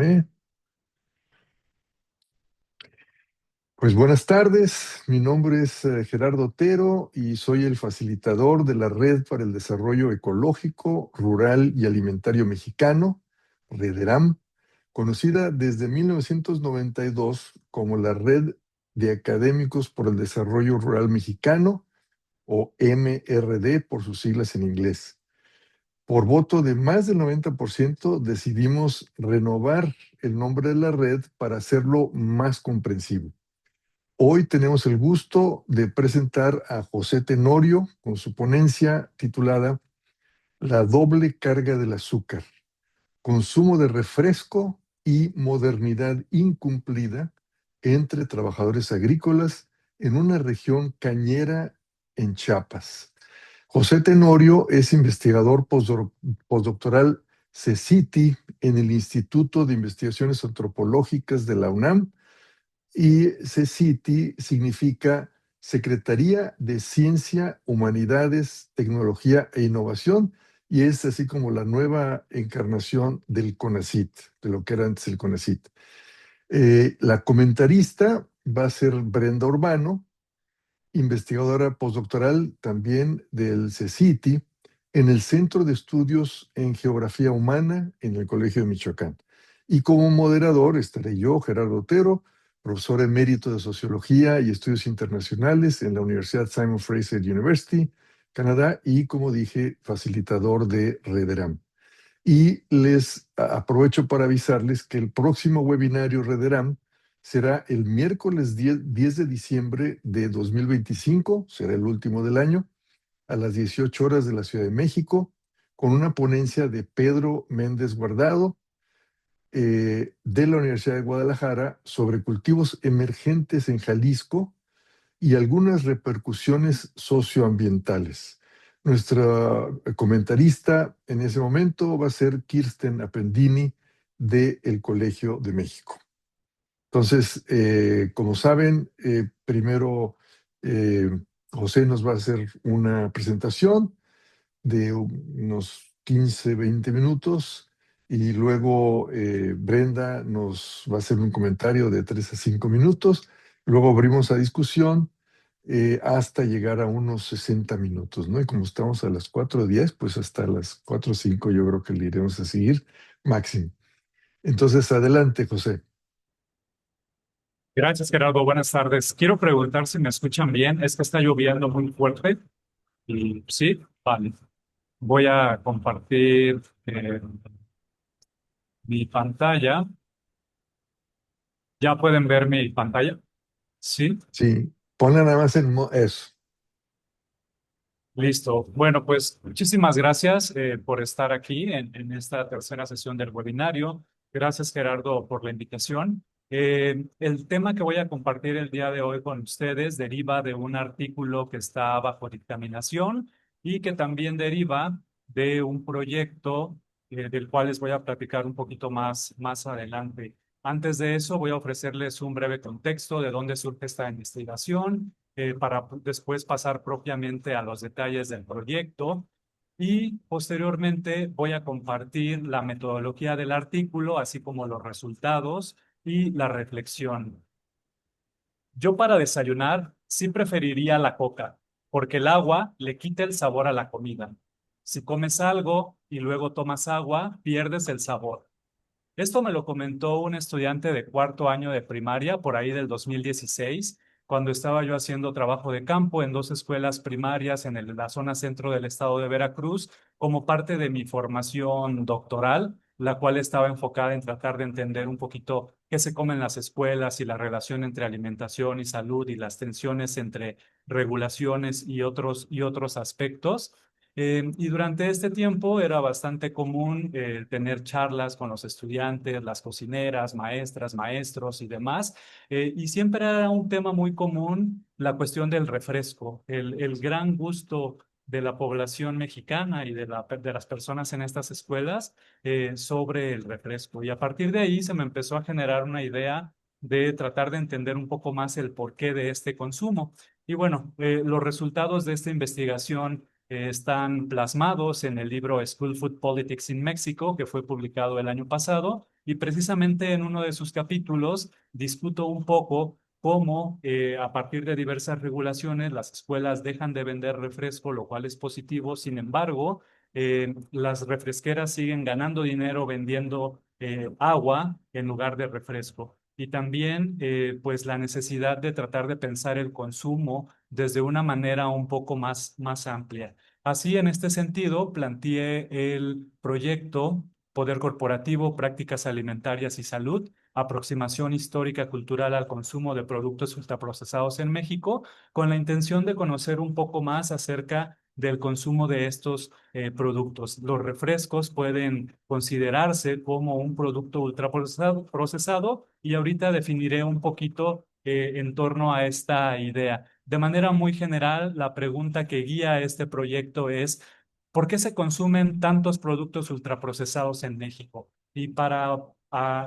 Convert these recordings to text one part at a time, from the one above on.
Permítame. Pues buenas tardes, mi nombre es Gerardo Otero y soy el facilitador de la Red para el Desarrollo Ecológico, Rural y Alimentario Mexicano, REDERAM, conocida desde 1992 como la Red de Académicos por el Desarrollo Rural Mexicano, o MRD por sus siglas en inglés. Por voto de más del 90% decidimos renovar el nombre de la red para hacerlo más comprensivo. Hoy tenemos el gusto de presentar a José Tenorio con su ponencia titulada La doble carga del azúcar, consumo de refresco y modernidad incumplida entre trabajadores agrícolas en una región cañera en Chiapas. José Tenorio es investigador postdoctoral CECITI en el Instituto de Investigaciones Antropológicas de la UNAM, y CECITI significa Secretaría de Ciencia, Humanidades, Tecnología e Innovación, y es así como la nueva encarnación del CONACYT, de lo que era antes el CONACYT. La comentarista va a ser Brenda Urbano, investigadora postdoctoral también del CECITI, en el Centro de Estudios en Geografía Humana en el Colegio de Michoacán. Y como moderador estaré yo, Gerardo Otero, profesor emérito de Sociología y Estudios Internacionales en la Universidad Simon Fraser University, Canadá, y como dije, facilitador de REDERAM. Y les aprovecho para avisarles que el próximo webinario REDERAM será el miércoles 10 de diciembre de 2025, será el último del año, a las 18 horas de la Ciudad de México, con una ponencia de Pedro Méndez Guardado, de la Universidad de Guadalajara, sobre cultivos emergentes en Jalisco y algunas repercusiones socioambientales. Nuestra comentarista en ese momento va a ser Kirsten Appendini del Colegio de México. Entonces, como saben, primero José nos va a hacer una presentación de unos 15, 20 minutos, y luego Brenda nos va a hacer un comentario de 3 a 5 minutos. Luego abrimos a discusión hasta llegar a unos 60 minutos, ¿no? Y como estamos a las 4:10, pues hasta las 4:05 yo creo que le iremos a seguir máximo. Entonces, adelante, José. Gracias, Gerardo. Buenas tardes. Quiero preguntar si me escuchan bien. Es que está lloviendo muy fuerte. Y sí, vale. Voy a compartir mi pantalla. ¿Ya pueden ver mi pantalla? Sí. Sí, ponla nada más en eso. Listo. Bueno, pues muchísimas gracias por estar aquí en esta tercera sesión del webinario. Gracias, Gerardo, por la invitación. El tema que voy a compartir el día de hoy con ustedes deriva de un artículo que está bajo dictaminación y que también deriva de un proyecto del cual les voy a platicar un poquito más adelante. Antes de eso, voy a ofrecerles un breve contexto de dónde surge esta investigación para después pasar propiamente a los detalles del proyecto y posteriormente voy a compartir la metodología del artículo, así como los resultados y la reflexión. Yo para desayunar sí preferiría la coca, porque el agua le quita el sabor a la comida. Si comes algo y luego tomas agua, pierdes el sabor. Esto me lo comentó un estudiante de cuarto año de primaria, por ahí del 2016, cuando estaba yo haciendo trabajo de campo en dos escuelas primarias en la zona centro del estado de Veracruz, como parte de mi formación doctoral, la cual estaba enfocada en tratar de entender un poquito qué se come en las escuelas y la relación entre alimentación y salud y las tensiones entre regulaciones y otros aspectos. Y durante este tiempo era bastante común tener charlas con los estudiantes, las cocineras, maestras, maestros y demás. Y siempre era un tema muy común la cuestión del refresco, el gran gusto de la población mexicana y de las personas en estas escuelas sobre el refresco. Y a partir de ahí se me empezó a generar una idea de tratar de entender un poco más el porqué de este consumo. Y bueno, los resultados de esta investigación están plasmados en el libro School Food Politics in Mexico, que fue publicado el año pasado, y precisamente en uno de sus capítulos discuto un poco cómo a partir de diversas regulaciones las escuelas dejan de vender refresco, lo cual es positivo. Sin embargo, las refresqueras siguen ganando dinero vendiendo agua en lugar de refresco. Y también, pues, la necesidad de tratar de pensar el consumo desde una manera un poco más amplia. Así, en este sentido, planteé el proyecto Poder Corporativo, Prácticas Alimentarias y Salud, aproximación histórica cultural al consumo de productos ultraprocesados en México, con la intención de conocer un poco más acerca del consumo de estos productos. Los refrescos pueden considerarse como un producto ultraprocesado y ahorita definiré un poquito en torno a esta idea. De manera muy general, la pregunta que guía este proyecto es: ¿por qué se consumen tantos productos ultraprocesados en México? Y para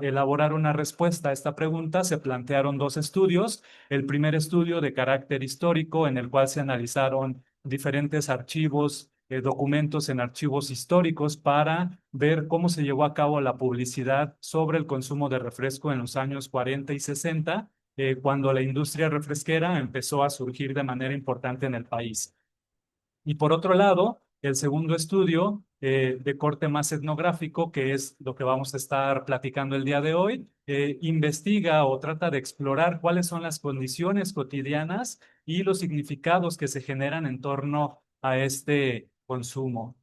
elaborar una respuesta a esta pregunta se plantearon dos estudios. El primer estudio de carácter histórico, en el cual se analizaron diferentes archivos, documentos en archivos históricos para ver cómo se llevó a cabo la publicidad sobre el consumo de refresco en los años 40 y 60, cuando la industria refresquera empezó a surgir de manera importante en el país. Y por otro lado, el segundo estudio de corte más etnográfico, que es lo que vamos a estar platicando el día de hoy, investiga o trata de explorar cuáles son las condiciones cotidianas y los significados que se generan en torno a este consumo.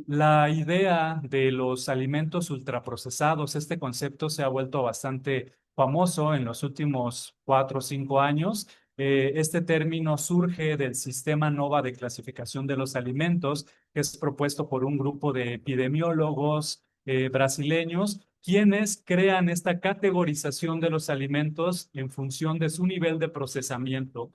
La idea de los alimentos ultraprocesados, este concepto se ha vuelto bastante famoso en los últimos 4 o 5 años. Este término surge del sistema NOVA de clasificación de los alimentos, que es propuesto por un grupo de epidemiólogos brasileños, quienes crean esta categorización de los alimentos en función de su nivel de procesamiento.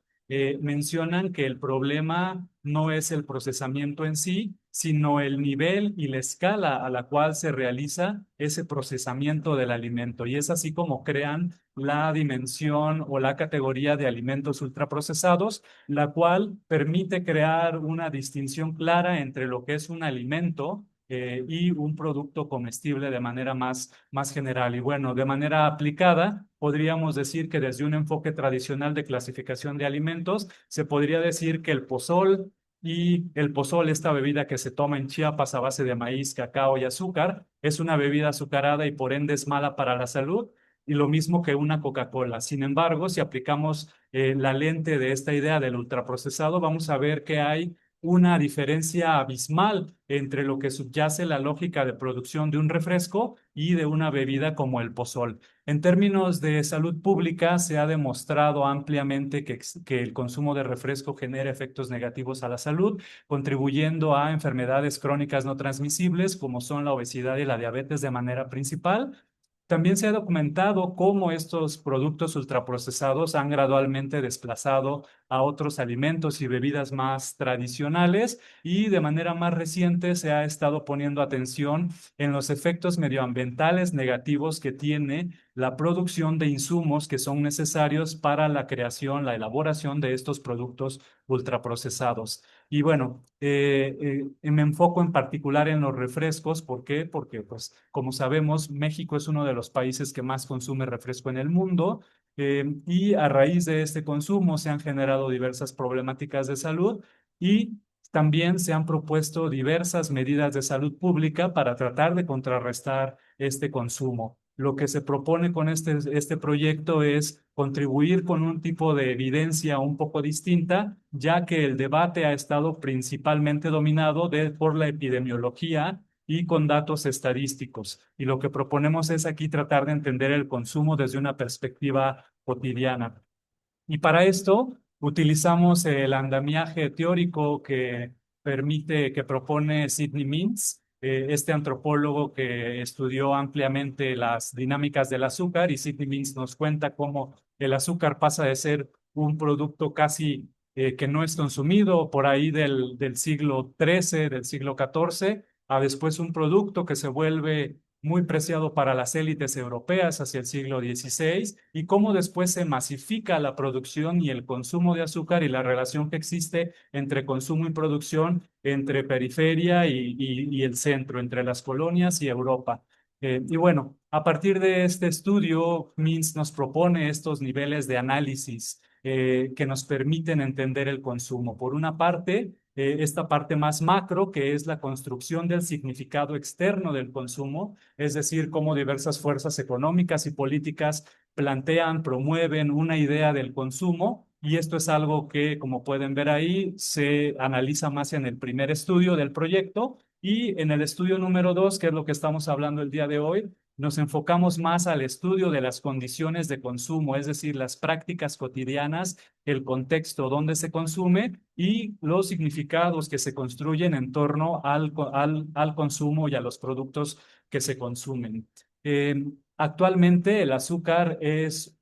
Mencionan que el problema no es el procesamiento en sí, sino el nivel y la escala a la cual se realiza ese procesamiento del alimento. Y es así como crean la dimensión o la categoría de alimentos ultraprocesados, la cual permite crear una distinción clara entre lo que es un alimento y un producto comestible de manera más general. Y bueno, de manera aplicada, podríamos decir que desde un enfoque tradicional de clasificación de alimentos, se podría decir que el pozol, esta bebida que se toma en Chiapas a base de maíz, cacao y azúcar, es una bebida azucarada y por ende es mala para la salud, y lo mismo que una Coca-Cola. Sin embargo, si aplicamos la lente de esta idea del ultraprocesado, vamos a ver que hay una diferencia abismal entre lo que subyace la lógica de producción de un refresco y de una bebida como el pozol. En términos de salud pública, se ha demostrado ampliamente que el consumo de refresco genera efectos negativos a la salud, contribuyendo a enfermedades crónicas no transmisibles como son la obesidad y la diabetes de manera principal. También se ha documentado cómo estos productos ultraprocesados han gradualmente desplazado a otros alimentos y bebidas más tradicionales, y de manera más reciente se ha estado poniendo atención en los efectos medioambientales negativos que tiene la producción de insumos que son necesarios para la creación, la elaboración de estos productos ultraprocesados. Y bueno, me enfoco en particular en los refrescos. ¿Por qué? Porque, pues, como sabemos, México es uno de los países que más consume refresco en el mundo, y a raíz de este consumo se han generado diversas problemáticas de salud, y también se han propuesto diversas medidas de salud pública para tratar de contrarrestar este consumo. Lo que se propone con este proyecto es contribuir con un tipo de evidencia un poco distinta, ya que el debate ha estado principalmente dominado por la epidemiología y con datos estadísticos. Y lo que proponemos es aquí tratar de entender el consumo desde una perspectiva cotidiana. Y para esto utilizamos el andamiaje teórico que propone Sidney Mintz, este antropólogo que estudió ampliamente las dinámicas del azúcar. Y Sidney Mintz nos cuenta cómo el azúcar pasa de ser un producto casi que no es consumido por ahí del siglo XIII, del siglo XIV, a después un producto que se vuelve muy preciado para las élites europeas hacia el siglo XVI, y cómo después se masifica la producción y el consumo de azúcar y la relación que existe entre consumo y producción, entre periferia y el centro, entre las colonias y Europa. Y bueno, a partir de este estudio, Mintz nos propone estos niveles de análisis que nos permiten entender el consumo. Por una parte, esta parte más macro, que es la construcción del significado externo del consumo, es decir, cómo diversas fuerzas económicas y políticas plantean, promueven una idea del consumo. Y esto es algo que, como pueden ver ahí, se analiza más en el primer estudio del proyecto. Y en el estudio número 2, que es lo que estamos hablando el día de hoy, nos enfocamos más al estudio de las condiciones de consumo, es decir, las prácticas cotidianas, el contexto donde se consume y los significados que se construyen en torno al consumo y a los productos que se consumen. Actualmente el azúcar es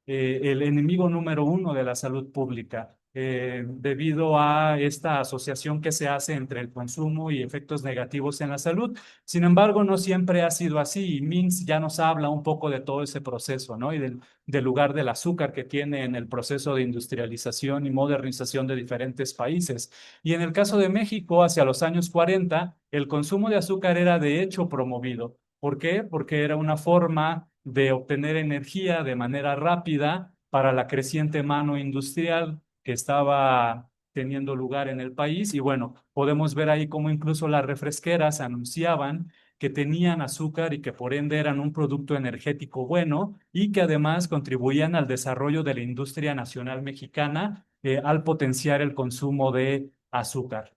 el enemigo número uno de la salud pública, debido a esta asociación que se hace entre el consumo y efectos negativos en la salud. Sin embargo, no siempre ha sido así, y Mintz ya nos habla un poco de todo ese proceso, ¿no? Y del lugar del azúcar que tiene en el proceso de industrialización y modernización de diferentes países. Y en el caso de México, hacia los años 40, el consumo de azúcar era de hecho promovido. ¿Por qué? Porque era una forma de obtener energía de manera rápida para la creciente mano industrial que estaba teniendo lugar en el país. Y bueno, podemos ver ahí cómo incluso las refresqueras anunciaban que tenían azúcar y que por ende eran un producto energético bueno y que además contribuían al desarrollo de la industria nacional mexicana al potenciar el consumo de azúcar.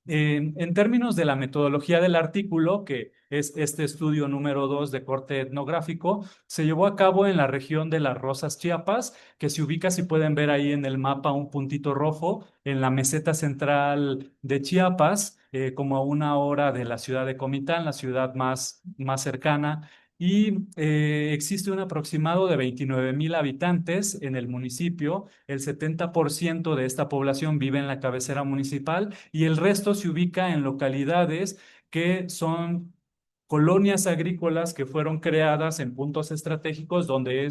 En términos de la metodología del artículo, que es este estudio número 2 de corte etnográfico, se llevó a cabo en la región de Las Rosas, Chiapas, que se ubica, si pueden ver ahí en el mapa, un puntito rojo en la meseta central de Chiapas, como a 1 hora de la ciudad de Comitán, la ciudad más cercana. Y existe un aproximado de 29,000 habitantes en el municipio. El 70% de esta población vive en la cabecera municipal y el resto se ubica en localidades que son colonias agrícolas que fueron creadas en puntos estratégicos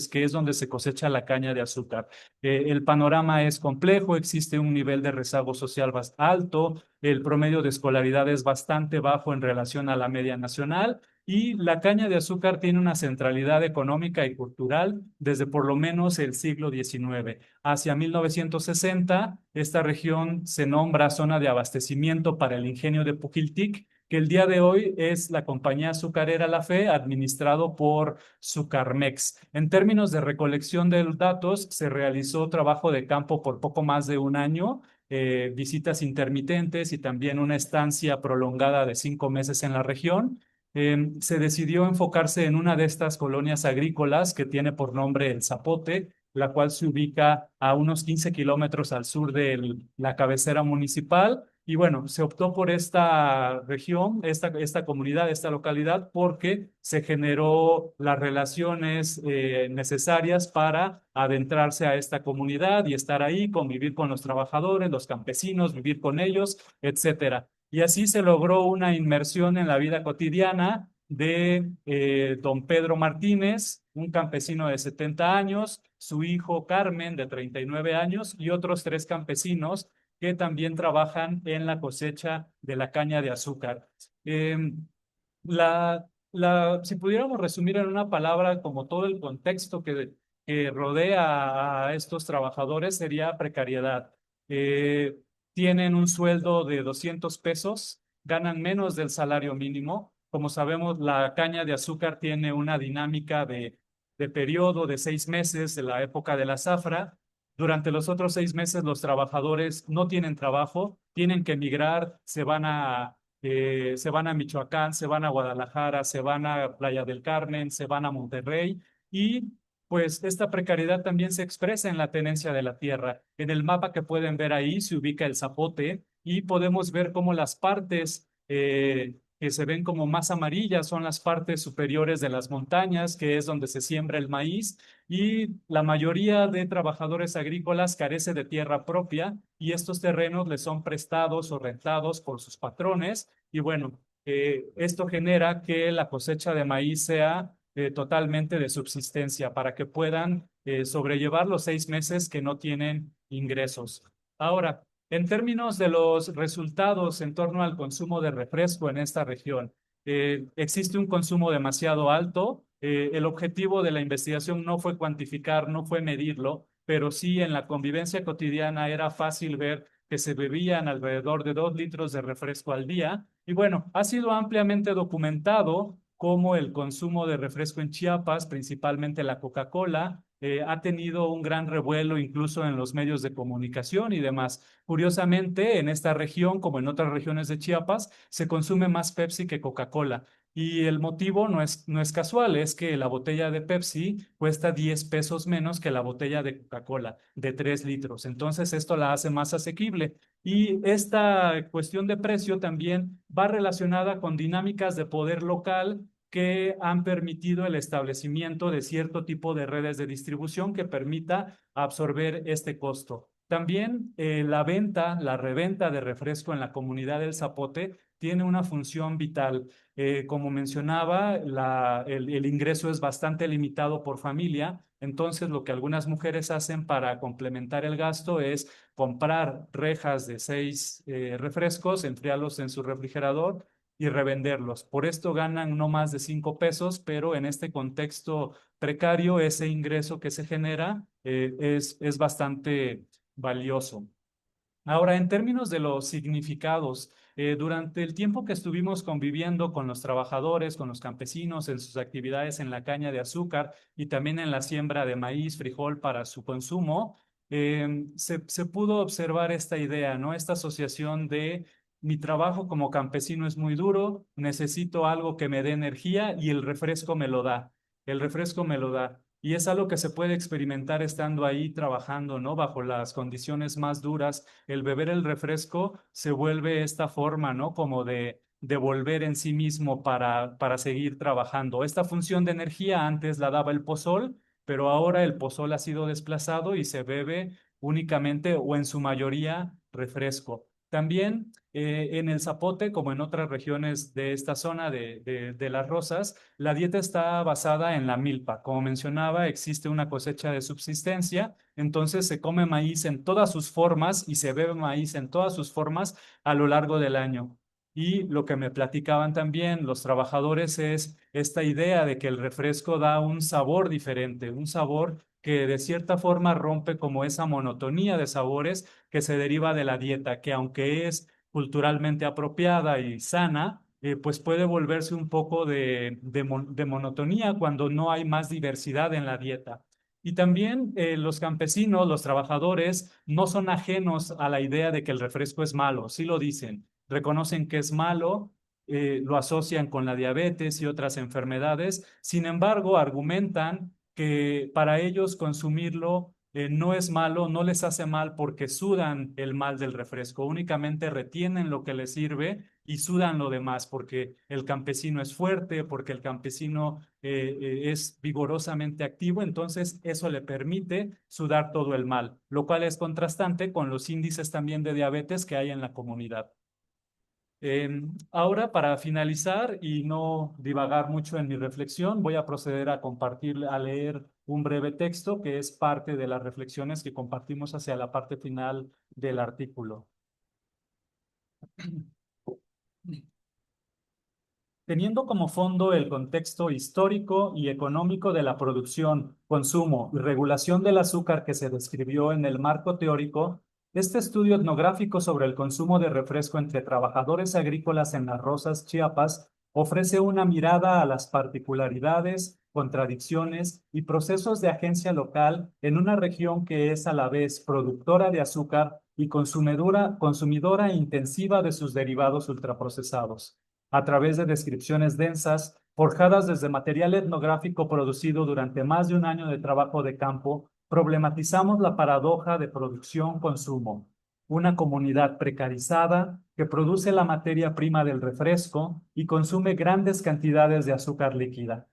que es donde se cosecha la caña de azúcar. El panorama es complejo, existe un nivel de rezago social alto, el promedio de escolaridad es bastante bajo en relación a la media nacional y la caña de azúcar tiene una centralidad económica y cultural desde por lo menos el siglo XIX. Hacia 1960, esta región se nombra zona de abastecimiento para el ingenio de Pujiltic, que el día de hoy es la compañía azucarera La Fe, administrado por Sucarmex. En términos de recolección de datos, se realizó trabajo de campo por poco más de un año, visitas intermitentes y también una estancia prolongada de 5 meses en la región. Se decidió enfocarse en una de estas colonias agrícolas que tiene por nombre El Zapote, la cual se ubica a unos 15 kilómetros al sur de la cabecera municipal. Y bueno, se optó por esta región, esta comunidad, esta localidad, porque se generó las relaciones necesarias para adentrarse a esta comunidad y estar ahí, convivir con los trabajadores, los campesinos, vivir con ellos, etcétera. Y así se logró una inmersión en la vida cotidiana de don Pedro Martínez, un campesino de 70 años, su hijo Carmen, de 39 años, y otros 3 campesinos que también trabajan en la cosecha de la caña de azúcar. Eh, si pudiéramos resumir en una palabra como todo el contexto que rodea a estos trabajadores, sería precariedad. Eh, Tienen un sueldo de 200 pesos, ganan menos del salario mínimo. Como sabemos, la caña de azúcar tiene una dinámica de periodo de 6 meses de la época de la zafra. Durante los otros 6 meses, los trabajadores no tienen trabajo, tienen que emigrar, se van a Michoacán, se van a Guadalajara, se van a Playa del Carmen, se van a Monterrey y pues esta precariedad también se expresa en la tenencia de la tierra. En el mapa que pueden ver ahí se ubica el Zapote y podemos ver cómo las partes que se ven como más amarillas son las partes superiores de las montañas, que es donde se siembra el maíz, y la mayoría de trabajadores agrícolas carece de tierra propia y estos terrenos les son prestados o rentados por sus patrones. Y bueno, Esto genera que la cosecha de maíz sea totalmente de subsistencia para que puedan sobrellevar los 6 meses que no tienen ingresos. Ahora, en términos de los resultados en torno al consumo de refresco en esta región, existe un consumo demasiado alto. El objetivo de la investigación no fue cuantificar, no fue medirlo, pero sí en la convivencia cotidiana era fácil ver que se bebían alrededor de 2 litros de refresco al día. Y bueno, ha sido ampliamente documentado cómo el consumo de refresco en Chiapas, principalmente la Coca-Cola, ha tenido un gran revuelo incluso en los medios de comunicación y demás. Curiosamente, en esta región, como en otras regiones de Chiapas, se consume más Pepsi que Coca-Cola. Y el motivo no es casual, es que la botella de Pepsi cuesta 10 pesos menos que la botella de Coca-Cola de 3 litros. Entonces, esto la hace más asequible. Y esta cuestión de precio también va relacionada con dinámicas de poder local que han permitido el establecimiento de cierto tipo de redes de distribución que permita absorber este costo. También la reventa de refresco en la comunidad del Zapote tiene una función vital. Como mencionaba, el ingreso es bastante limitado por familia, entonces lo que algunas mujeres hacen para complementar el gasto es comprar rejas de 6 refrescos, enfriarlos en su refrigerador y revenderlos. Por esto ganan no más de 5 pesos, pero en este contexto precario, ese ingreso que se genera es bastante valioso. Ahora, en términos de los significados, durante el tiempo que estuvimos conviviendo con los trabajadores, con los campesinos en sus actividades en la caña de azúcar y también en la siembra de maíz, frijol para su consumo, se pudo observar esta idea, ¿no? Esta asociación de mi trabajo como campesino es muy duro, necesito algo que me dé energía y el refresco me lo da. El refresco me lo da. Y es algo que se puede experimentar estando ahí trabajando, ¿no? Bajo las condiciones más duras. El beber el refresco se vuelve esta forma, ¿no? Como de devolver en sí mismo para seguir trabajando. Esta función de energía antes la daba el pozol, pero ahora el pozol ha sido desplazado y se bebe únicamente o en su mayoría refresco. También en el Zapote, como en otras regiones de esta zona de Las Rosas, la dieta está basada en la milpa. Como mencionaba, existe una cosecha de subsistencia, entonces se come maíz en todas sus formas y se bebe maíz en todas sus formas a lo largo del año. Y lo que me platicaban también los trabajadores es esta idea de que el refresco da un sabor diferente, un sabor que de cierta forma rompe como esa monotonía de sabores que se deriva de la dieta, que aunque es culturalmente apropiada y sana, pues puede volverse un poco de monotonía cuando no hay más diversidad en la dieta. Y también los campesinos, los trabajadores, no son ajenos a la idea de que el refresco es malo, sí lo dicen, reconocen que es malo, lo asocian con la diabetes y otras enfermedades, sin embargo, argumentan que para ellos consumirlo no es malo, no les hace mal porque sudan el mal del refresco, únicamente retienen lo que les sirve y sudan lo demás porque el campesino es fuerte, porque el campesino es vigorosamente activo, entonces eso le permite sudar todo el mal, lo cual es contrastante con los índices también de diabetes que hay en la comunidad. Ahora, para finalizar y no divagar mucho en mi reflexión, voy a proceder a compartir, a leer un breve texto que es parte de las reflexiones que compartimos hacia la parte final del artículo. Teniendo como fondo el contexto histórico y económico de la producción, consumo y regulación del azúcar que se describió en el marco teórico, este estudio etnográfico sobre el consumo de refresco entre trabajadores agrícolas en Las Rosas, Chiapas, ofrece una mirada a las particularidades, contradicciones y procesos de agencia local en una región que es a la vez productora de azúcar y consumidora intensiva de sus derivados ultraprocesados a través de descripciones densas, forjadas desde material etnográfico producido durante más de un año de trabajo de campo, problematizamos la paradoja de producción-consumo. Una comunidad precarizada que produce la materia prima del refresco y consume grandes cantidades de azúcar líquida.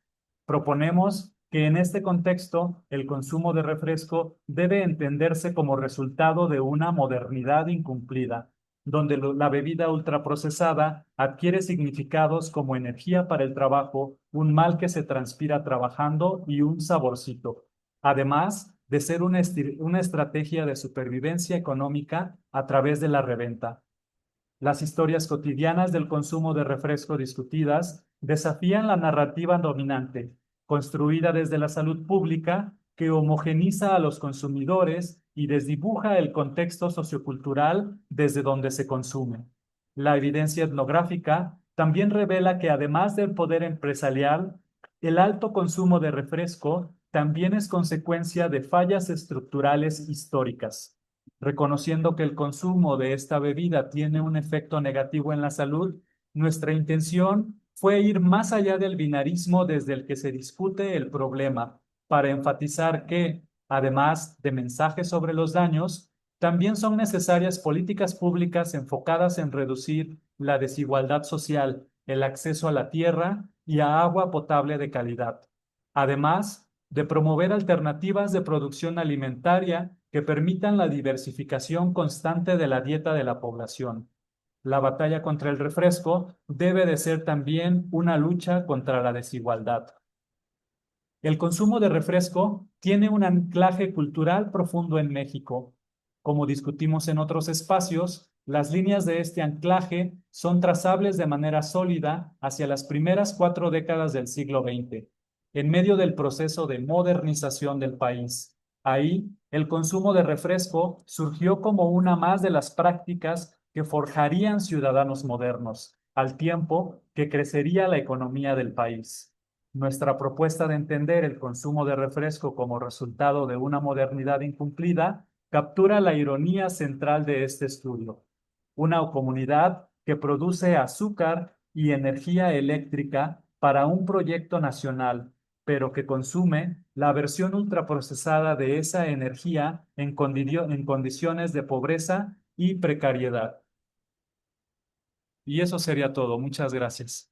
Proponemos que en este contexto el consumo de refresco debe entenderse como resultado de una modernidad incumplida, donde la bebida ultraprocesada adquiere significados como energía para el trabajo, un mal que se transpira trabajando y un saborcito, además de ser una estrategia de supervivencia económica a través de la reventa. Las historias cotidianas del consumo de refresco discutidas desafían la narrativa dominante, construida desde la salud pública, que homogeniza a los consumidores y desdibuja el contexto sociocultural desde donde se consume. La evidencia etnográfica también revela que además del poder empresarial, el alto consumo de refresco también es consecuencia de fallas estructurales históricas. Reconociendo que el consumo de esta bebida tiene un efecto negativo en la salud, nuestra intención fue ir más allá del binarismo desde el que se discute el problema, para enfatizar que, además de mensajes sobre los daños, también son necesarias políticas públicas enfocadas en reducir la desigualdad social, el acceso a la tierra y a agua potable de calidad. Además, de promover alternativas de producción alimentaria que permitan la diversificación constante de la dieta de la población. La batalla contra el refresco debe de ser también una lucha contra la desigualdad. El consumo de refresco tiene un anclaje cultural profundo en México. Como discutimos en otros espacios, las líneas de este anclaje son trazables de manera sólida hacia las primeras 4 décadas del siglo XX, en medio del proceso de modernización del país. Ahí, el consumo de refresco surgió como una más de las prácticas que forjarían ciudadanos modernos, al tiempo que crecería la economía del país. Nuestra propuesta de entender el consumo de refresco como resultado de una modernidad incumplida captura la ironía central de este estudio. Una comunidad que produce azúcar y energía eléctrica para un proyecto nacional, pero que consume la versión ultraprocesada de esa energía en condiciones de pobreza y precariedad. Y eso sería todo. Muchas gracias.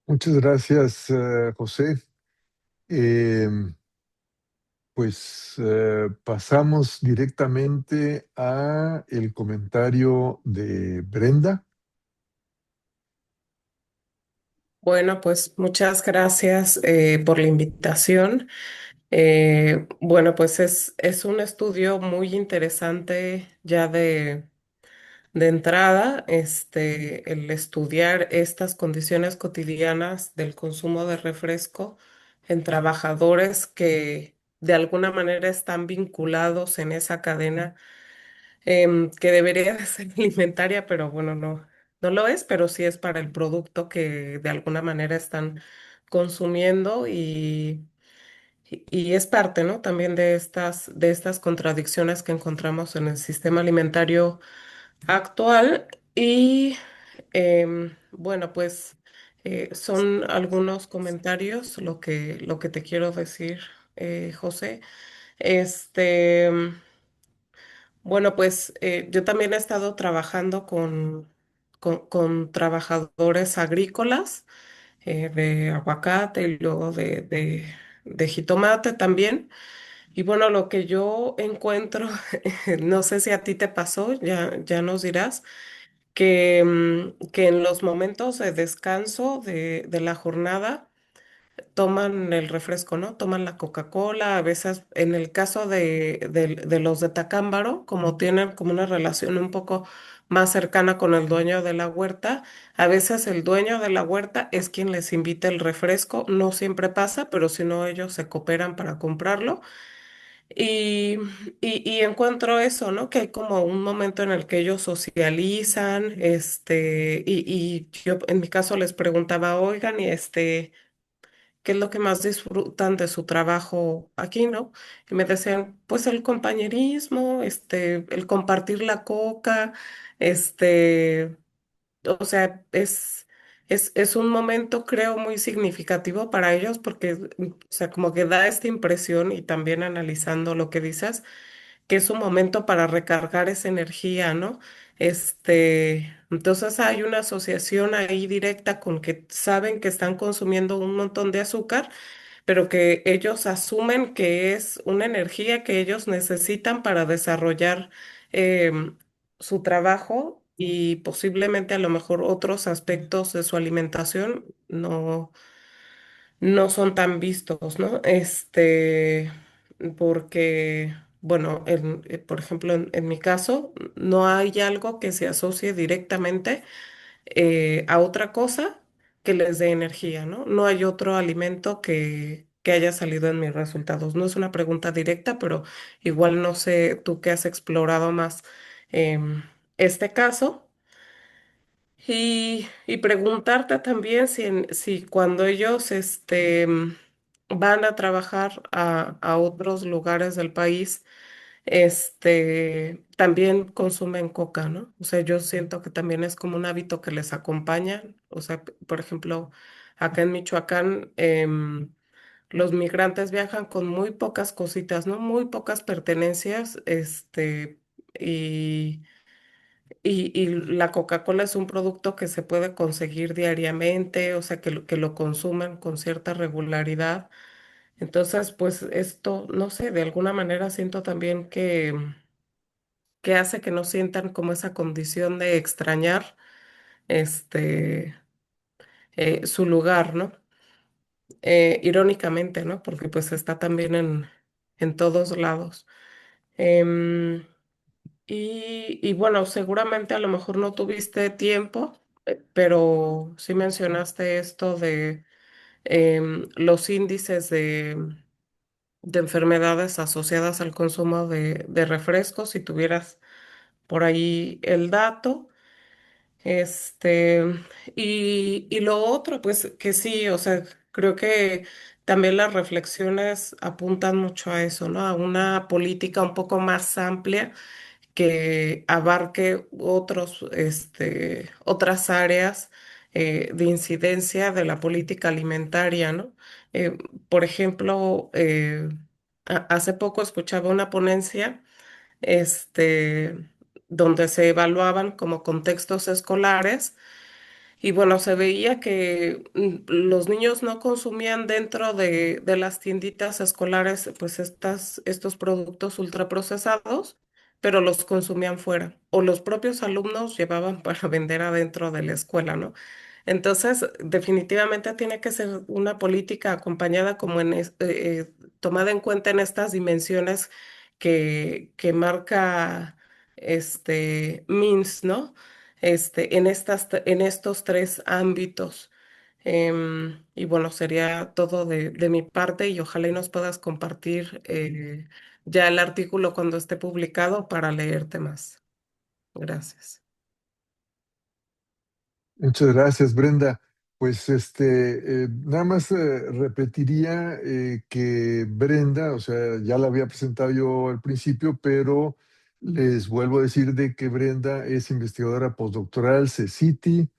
Muchas gracias, José. Eh, pasamos directamente a el comentario de Brenda. Bueno, pues muchas gracias por la invitación. Bueno, pues es un estudio muy interesante ya de entrada, el estudiar estas condiciones cotidianas del consumo de refresco en trabajadores que de alguna manera están vinculados en esa cadena que debería de ser alimentaria, pero bueno, no lo es, pero sí es para el producto que de alguna manera están consumiendo y es parte, ¿no? También de estas contradicciones que encontramos en el sistema alimentario actual. Y bueno, pues son algunos comentarios lo que te quiero decir, José. Este. Bueno, pues yo también he estado trabajando con trabajadores agrícolas de aguacate y luego de jitomate también. Y bueno, lo que yo encuentro, no sé si a ti te pasó, ya nos dirás, que en los momentos de descanso de la jornada, toman el refresco, ¿no? Toman la Coca-Cola, a veces en el caso de los de Tacámbaro, como tienen como una relación un poco más cercana con el dueño de la huerta, a veces el dueño de la huerta es quien les invita el refresco, no siempre pasa, pero si no ellos se cooperan para comprarlo. Y, y encuentro eso, ¿no? Que hay como un momento en el que ellos socializan, y yo en mi caso les preguntaba, oigan, y qué es lo que más disfrutan de su trabajo aquí, ¿no? Y me decían, pues el compañerismo, el compartir la coca, este, o sea, es un momento, creo, muy significativo para ellos porque, o sea, como que da esta impresión y también analizando lo que dices, que es un momento para recargar esa energía, ¿no? Entonces hay una asociación ahí directa con que saben que están consumiendo un montón de azúcar, pero que ellos asumen que es una energía que ellos necesitan para desarrollar su trabajo y posiblemente a lo mejor otros aspectos de su alimentación no son tan vistos, ¿no? Porque, bueno, por ejemplo, en mi caso, no hay algo que se asocie directamente a otra cosa que les dé energía, ¿no? No hay otro alimento que haya salido en mis resultados. No es una pregunta directa, pero igual no sé tú que has explorado más este caso. Y preguntarte también si cuando ellos van a trabajar a otros lugares del país, también consumen coca, ¿no? O sea, yo siento que también es como un hábito que les acompaña. O sea, por ejemplo, acá en Michoacán, los migrantes viajan con muy pocas cositas, ¿no? Muy pocas pertenencias, y y la Coca-Cola es un producto que se puede conseguir diariamente, o sea, que lo consumen con cierta regularidad. Entonces, pues esto, no sé, de alguna manera siento también que hace que no sientan como esa condición de extrañar este, su lugar, ¿no? Irónicamente, ¿no? Porque pues está también en todos lados. Em, y bueno, seguramente a lo mejor no tuviste tiempo, pero sí mencionaste esto de los índices de enfermedades asociadas al consumo de refrescos, si tuvieras por ahí el dato. Este, y lo otro, pues que sí, o sea, creo que también las reflexiones apuntan mucho a eso, ¿no? A una política un poco más amplia que abarque otras áreas de incidencia de la política alimentaria, ¿no? Eh, por ejemplo, hace poco escuchaba una ponencia, este, donde se evaluaban como contextos escolares y bueno, se veía que los niños no consumían dentro de las tienditas escolares, pues estos productos ultraprocesados, pero los consumían fuera. O los propios alumnos llevaban para vender adentro de la escuela, ¿no? Entonces, definitivamente tiene que ser una política acompañada como tomada en cuenta en estas dimensiones que marca MINS, ¿no? En estos tres ámbitos. Y bueno, sería todo de mi parte y ojalá y nos puedas compartir ya el artículo cuando esté publicado para leerte más. Gracias. Muchas gracias, Brenda. Pues nada más repetiría que Brenda, o sea, ya la había presentado yo al principio, pero les vuelvo a decir de que Brenda es investigadora postdoctoral CECITI.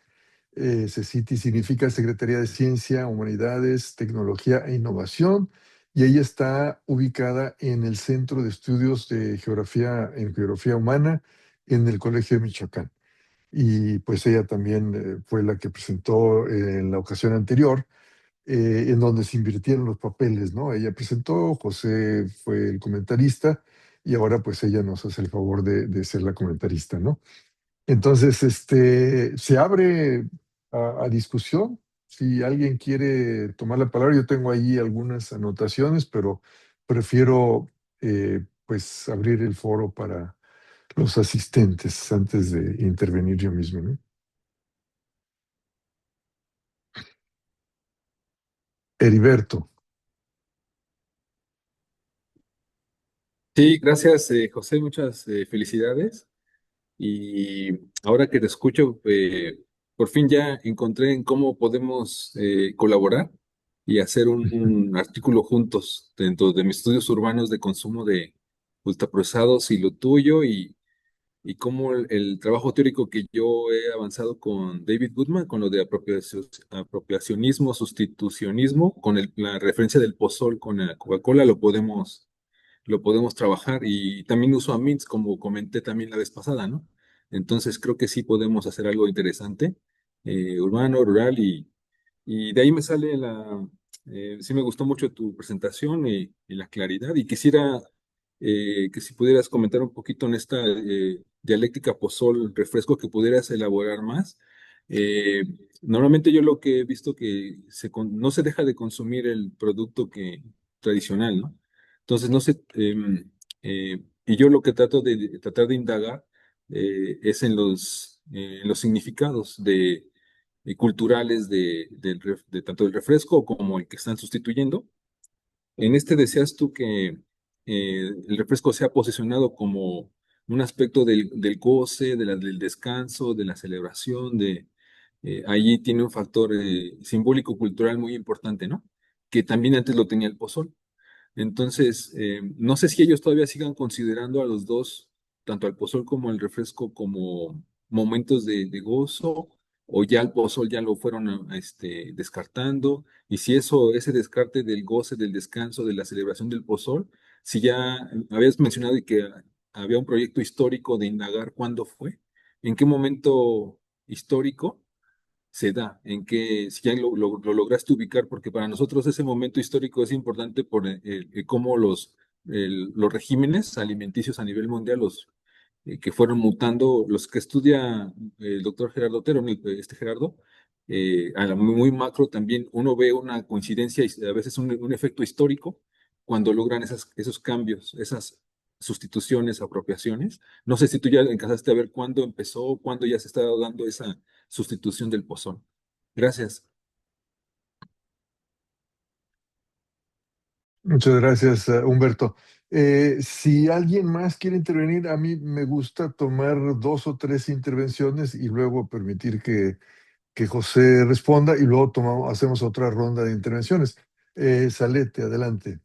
CECITI significa Secretaría de Ciencia, Humanidades, Tecnología e Innovación, y ella está ubicada en el Centro de Estudios de Geografía en Geografía Humana en el Colegio de Michoacán. Y pues ella también fue la que presentó en la ocasión anterior, en donde se invirtieron los papeles, ¿no? Ella presentó, José fue el comentarista, y ahora pues ella nos hace el favor de ser la comentarista, ¿no? Entonces, se abre a discusión. Si alguien quiere tomar la palabra, yo tengo ahí algunas anotaciones, pero prefiero pues abrir el foro para los asistentes antes de intervenir yo mismo, ¿no? Heriberto. Sí, gracias, José, muchas felicidades. Y ahora que te escucho, por fin ya encontré en cómo podemos colaborar y hacer un artículo juntos dentro de mis estudios urbanos de consumo de ultraprocesados y lo tuyo y cómo el trabajo teórico que yo he avanzado con David Goodman, con lo de apropiacionismo, sustitucionismo, con la referencia del pozol con la Coca-Cola, lo podemos trabajar y también uso a Mints, como comenté también la vez pasada, ¿no? Entonces creo que sí podemos hacer algo interesante, urbano, rural y de ahí me sale Sí me gustó mucho tu presentación y la claridad y quisiera que si pudieras comentar un poquito en esta dialéctica pozol-refresco que pudieras elaborar más. Eh, Normalmente yo lo que he visto que no se deja de consumir el producto tradicional, ¿no? Entonces, no sé, y yo lo que tratar de indagar es en los significados culturales de tanto el refresco como el que están sustituyendo. En este deseas tú que el refresco sea posicionado como un aspecto del goce, del descanso, de la celebración, allí tiene un factor simbólico cultural muy importante, ¿no? Que también antes lo tenía el pozol. Entonces, no sé si ellos todavía sigan considerando a los dos, tanto al pozol como al refresco, como momentos de gozo, o ya el pozol ya lo fueron descartando, y si ese descarte del goce, del descanso, de la celebración del pozol, si ya habías mencionado y que había un proyecto histórico de indagar cuándo fue, en qué momento histórico se da, si ya lo lograste ubicar, porque para nosotros ese momento histórico es importante por cómo los regímenes alimenticios a nivel mundial, que fueron mutando, los que estudia el doctor Gerardo Otero, Gerardo, a la muy macro también uno ve una coincidencia y a veces un efecto histórico cuando logran esos cambios, esas sustituciones, apropiaciones. No sé si tú ya alcanzaste a ver cuándo empezó, cuándo ya se está dando esa sustitución del pozón. Gracias. Muchas gracias, Humberto. Si alguien más quiere intervenir, a mí me gusta tomar dos o tres intervenciones y luego permitir que José responda y luego hacemos otra ronda de intervenciones. Salete, adelante.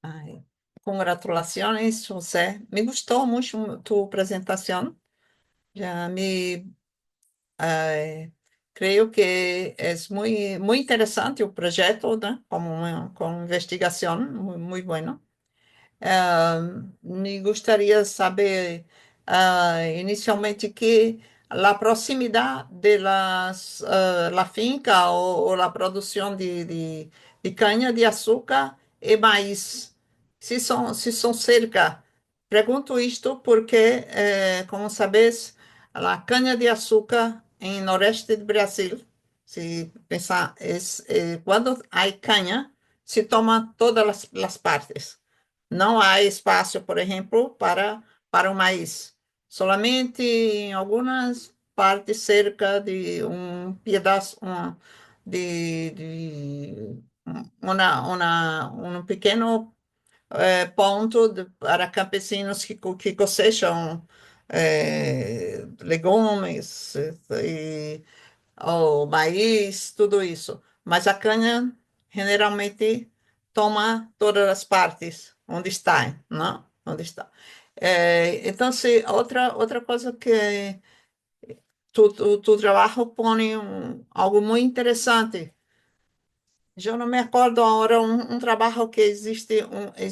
Ai, congratulações, José. Me gustou muito tua apresentação. Já me creio que é muito interessante o projeto, né? Como investigação, muito bueno. Me gostaria de saber inicialmente que a proximidade de la finca ou a produção de cana de açúcar e maíz, se são cerca. Pergunto isto porque, como sabes, a cana de açúcar em noroeste do Brasil, se pensar, quando há cana, se toma todas as partes. Não há espaço, por exemplo, para o maíz. Solamente em algumas partes cerca de um pedaço de um pequeno ponto para campesinos que cosecham legumes o maíz, tudo isso. Mas a cana generalmente toma todas as partes onde está, não? Onde está. Então, outra coisa que tu trabalho põe algo muito interessante. Eu não me acordo agora um trabalho que existe, é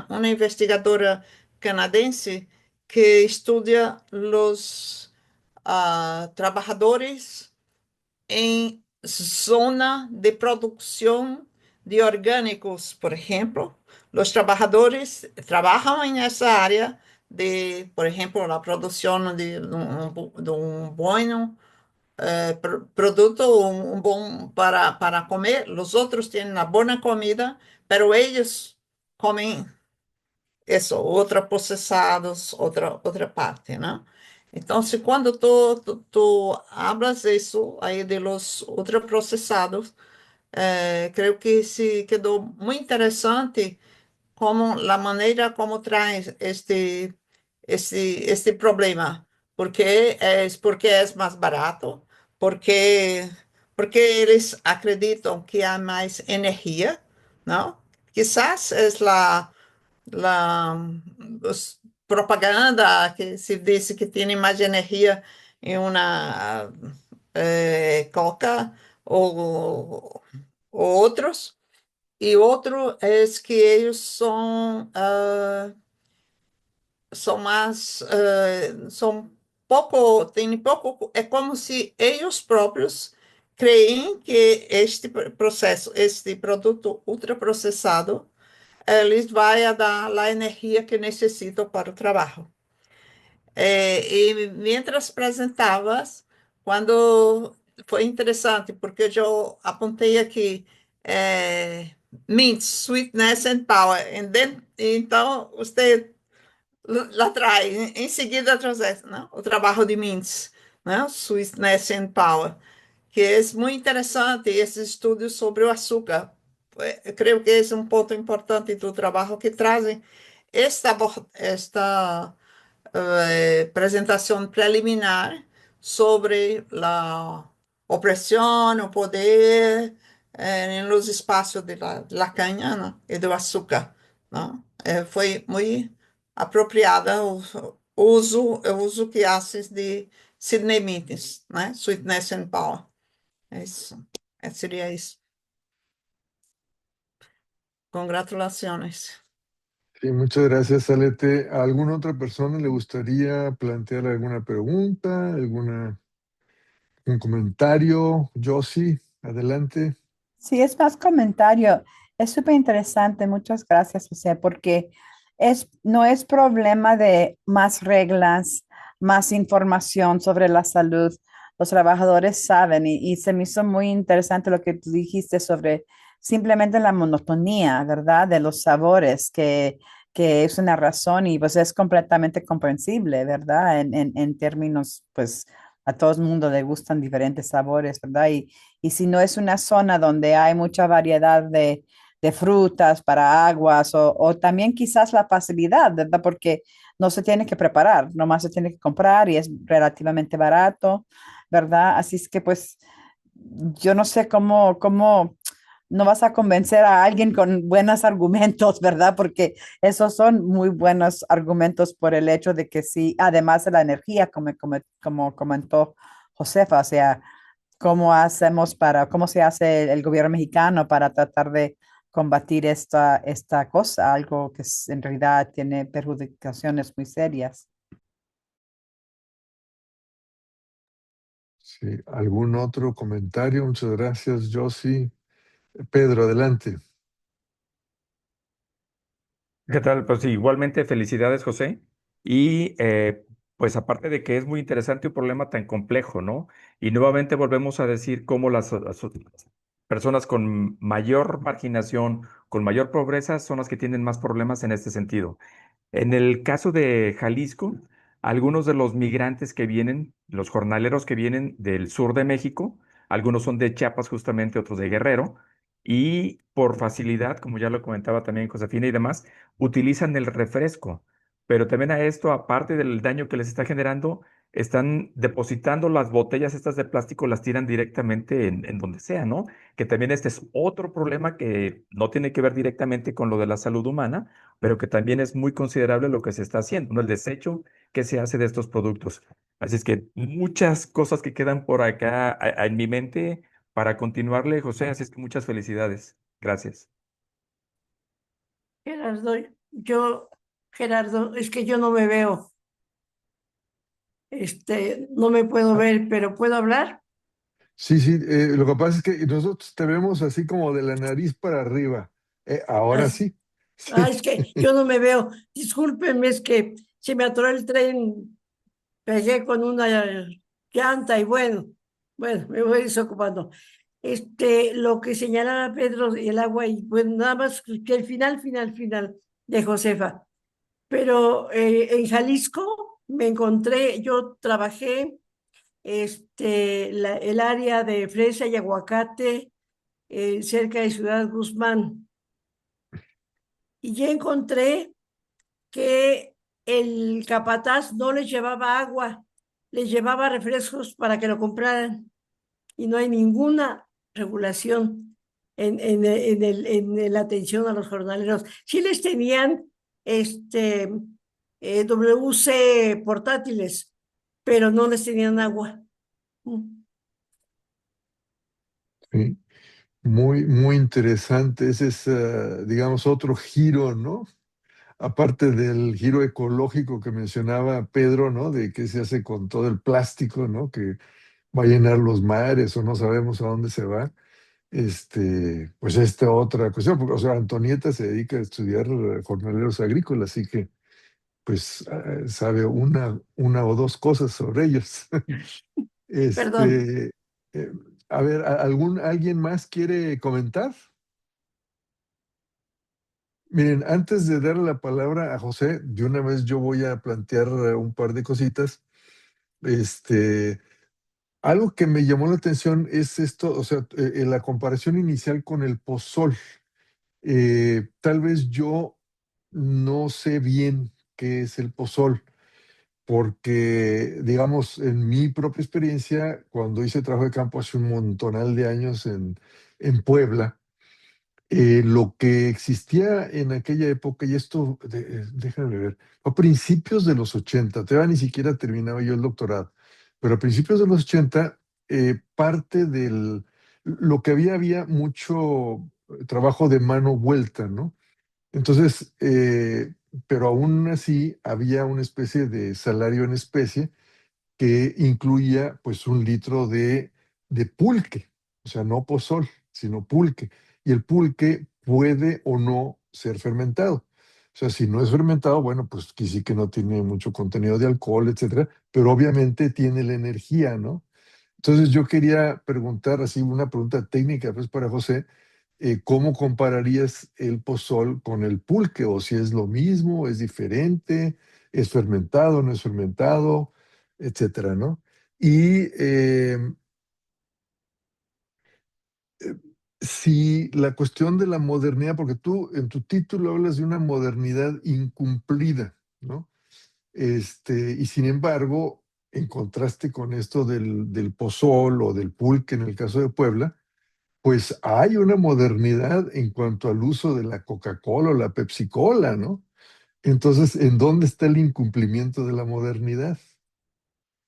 uma investigadora canadense que estuda os trabalhadores em zona de produção de orgânicos, por exemplo. Os trabalhadores trabalham nessa área por exemplo, a produção de um bom produto, um bom para comer. Os outros têm uma boa comida, mas eles comem isso, processados, outra parte, né? Então, se quando tu hablas isso aí de los ultraprocessados, creio que se quedou muito interessante como a maneira como traz este problema, porque é mais barato, porque eles acreditam que há mais energia, não? Quizás é la propaganda que se dice que tiene más energía en una coca o otros. Y otro es que ellos son más, son tem pouco, é como se eles próprios creem que este processo, este produto ultraprocessado, lhes vai dar a energia que necessitam para o trabalho. E mientras apresentavas, quando foi interessante, porque eu apontei aqui mint, sweetness and power. Então, você lá traz, em seguida traz, não? O trabalho de Mintz, né? Sweetness and Power, que é muito interessante, esses estudos sobre o açúcar. Eu creio que esse é um ponto importante do trabalho que trazem esta apresentação preliminar sobre a opressão, o poder nos espaços da caña, né, e do açúcar. Não? Foi muito apropriada o uso que haces de Sidney Mittens, né? Sweetness and Power. É isso. Seria isso. Congratulações. Sí, muchas gracias, Alete. ¿A alguna otra persona le gustaría plantear alguna pregunta, un comentario? Josie, adelante. Sí, es más comentario. Es súper interesante. Muchas gracias, José, porque no es problema de más reglas, más información sobre la salud. Los trabajadores saben y se me hizo muy interesante lo que tú dijiste sobre simplemente la monotonía, ¿verdad? De los sabores, que es una razón y pues es completamente comprensible, ¿verdad? En términos, pues a todo el mundo le gustan diferentes sabores, ¿verdad? Y si no es una zona donde hay mucha variedad de frutas para aguas o también quizás la facilidad, ¿verdad? Porque no se tiene que preparar, nomás se tiene que comprar y es relativamente barato, ¿verdad? Así es que pues yo no sé cómo no vas a convencer a alguien con buenos argumentos, ¿verdad? Porque esos son muy buenos argumentos por el hecho de que sí, además de la energía, como comentó Josefa, o sea, cómo se hace el gobierno mexicano para tratar de combatir esta cosa, algo que en realidad tiene perjudicaciones muy serias. Sí, ¿algún otro comentario? Muchas gracias, Josie. Pedro, adelante. ¿Qué tal? Pues sí, igualmente felicidades, José. Y pues aparte de que es muy interesante un problema tan complejo, ¿no? Y nuevamente volvemos a decir cómo las personas con mayor marginación, con mayor pobreza, son las que tienen más problemas en este sentido. En el caso de Jalisco, algunos de los migrantes que vienen, los jornaleros que vienen del sur de México, algunos son de Chiapas justamente, otros de Guerrero, y por facilidad, como ya lo comentaba también Josefina y demás, utilizan el refresco. Pero también a esto, aparte del daño que les está generando, están depositando las botellas estas de plástico, las tiran directamente en donde sea, ¿no? Que también este es otro problema que no tiene que ver directamente con lo de la salud humana, pero que también es muy considerable lo que se está haciendo, ¿no? El desecho que se hace de estos productos. Así es que muchas cosas que quedan por acá en mi mente para continuarle, José, así es que muchas felicidades. Gracias. Gerardo, Gerardo, es que yo no me veo, no me puedo ver, pero ¿puedo hablar? Sí, sí, lo que pasa es que nosotros te vemos así como de la nariz para arriba. Ahora As- sí. Sí. es que yo no me veo. Discúlpenme, es que se me atoró el tren, pegué con una llanta y bueno, me voy desocupando. Lo que señalaba Pedro y el agua, y bueno, nada más que el final de Josefa. Pero en Jalisco me encontré, yo trabajé el área de fresa y aguacate cerca de Ciudad Guzmán. Y ya encontré que el capataz no les llevaba agua, les llevaba refrescos para que lo compraran. Y no hay ninguna regulación en la atención a los jornaleros. Sí les tenían WC portátiles, pero no les tenían agua. Sí. Muy, muy interesante. Ese es, digamos, otro giro, ¿no? aparte del giro ecológico que mencionaba Pedro, ¿no? De qué se hace con todo el plástico, ¿no? Que va a llenar los mares o no sabemos a dónde se va. Pues esta otra cuestión, porque, o sea, Antonieta se dedica a estudiar jornaleros agrícolas, así que pues sabe una o dos cosas sobre ellos. Perdón. Este, eh, a ver, ¿alguien más quiere comentar? Miren, antes de darle la palabra a José, de una vez yo voy a plantear un par de cositas. Este, Algo que me llamó la atención es esto, o sea, en la comparación inicial con el pozol. Tal vez yo no sé bien qué es el pozol, porque, digamos, en mi propia experiencia, cuando hice trabajo de campo hace un montonal de años en Puebla, lo que existía en aquella época, y esto, déjame ver, a principios de los 80, todavía ni siquiera terminaba yo el doctorado, pero a principios de los 80, parte lo que había mucho trabajo de mano vuelta, ¿no? Entonces, pero aún así había una especie de salario en especie que incluía pues 1 litro de pulque, o sea, no pozol, sino pulque. Y el pulque puede o no ser fermentado. O sea, si no es fermentado, bueno, pues aquí sí que no tiene mucho contenido de alcohol, etcétera, pero obviamente tiene la energía, ¿no? Entonces yo quería preguntar, así una pregunta técnica pues para José, ¿cómo compararías el pozol con el pulque? O si es lo mismo, es diferente, es fermentado, no es fermentado, etcétera, ¿no? Y eh, si la cuestión de la modernidad, porque tú en tu título hablas de una modernidad incumplida, ¿no? Y sin embargo, en contraste con esto del pozol o del pulque en el caso de Puebla, pues hay una modernidad en cuanto al uso de la Coca-Cola o la Pepsi-Cola, ¿no? Entonces, ¿en dónde está el incumplimiento de la modernidad?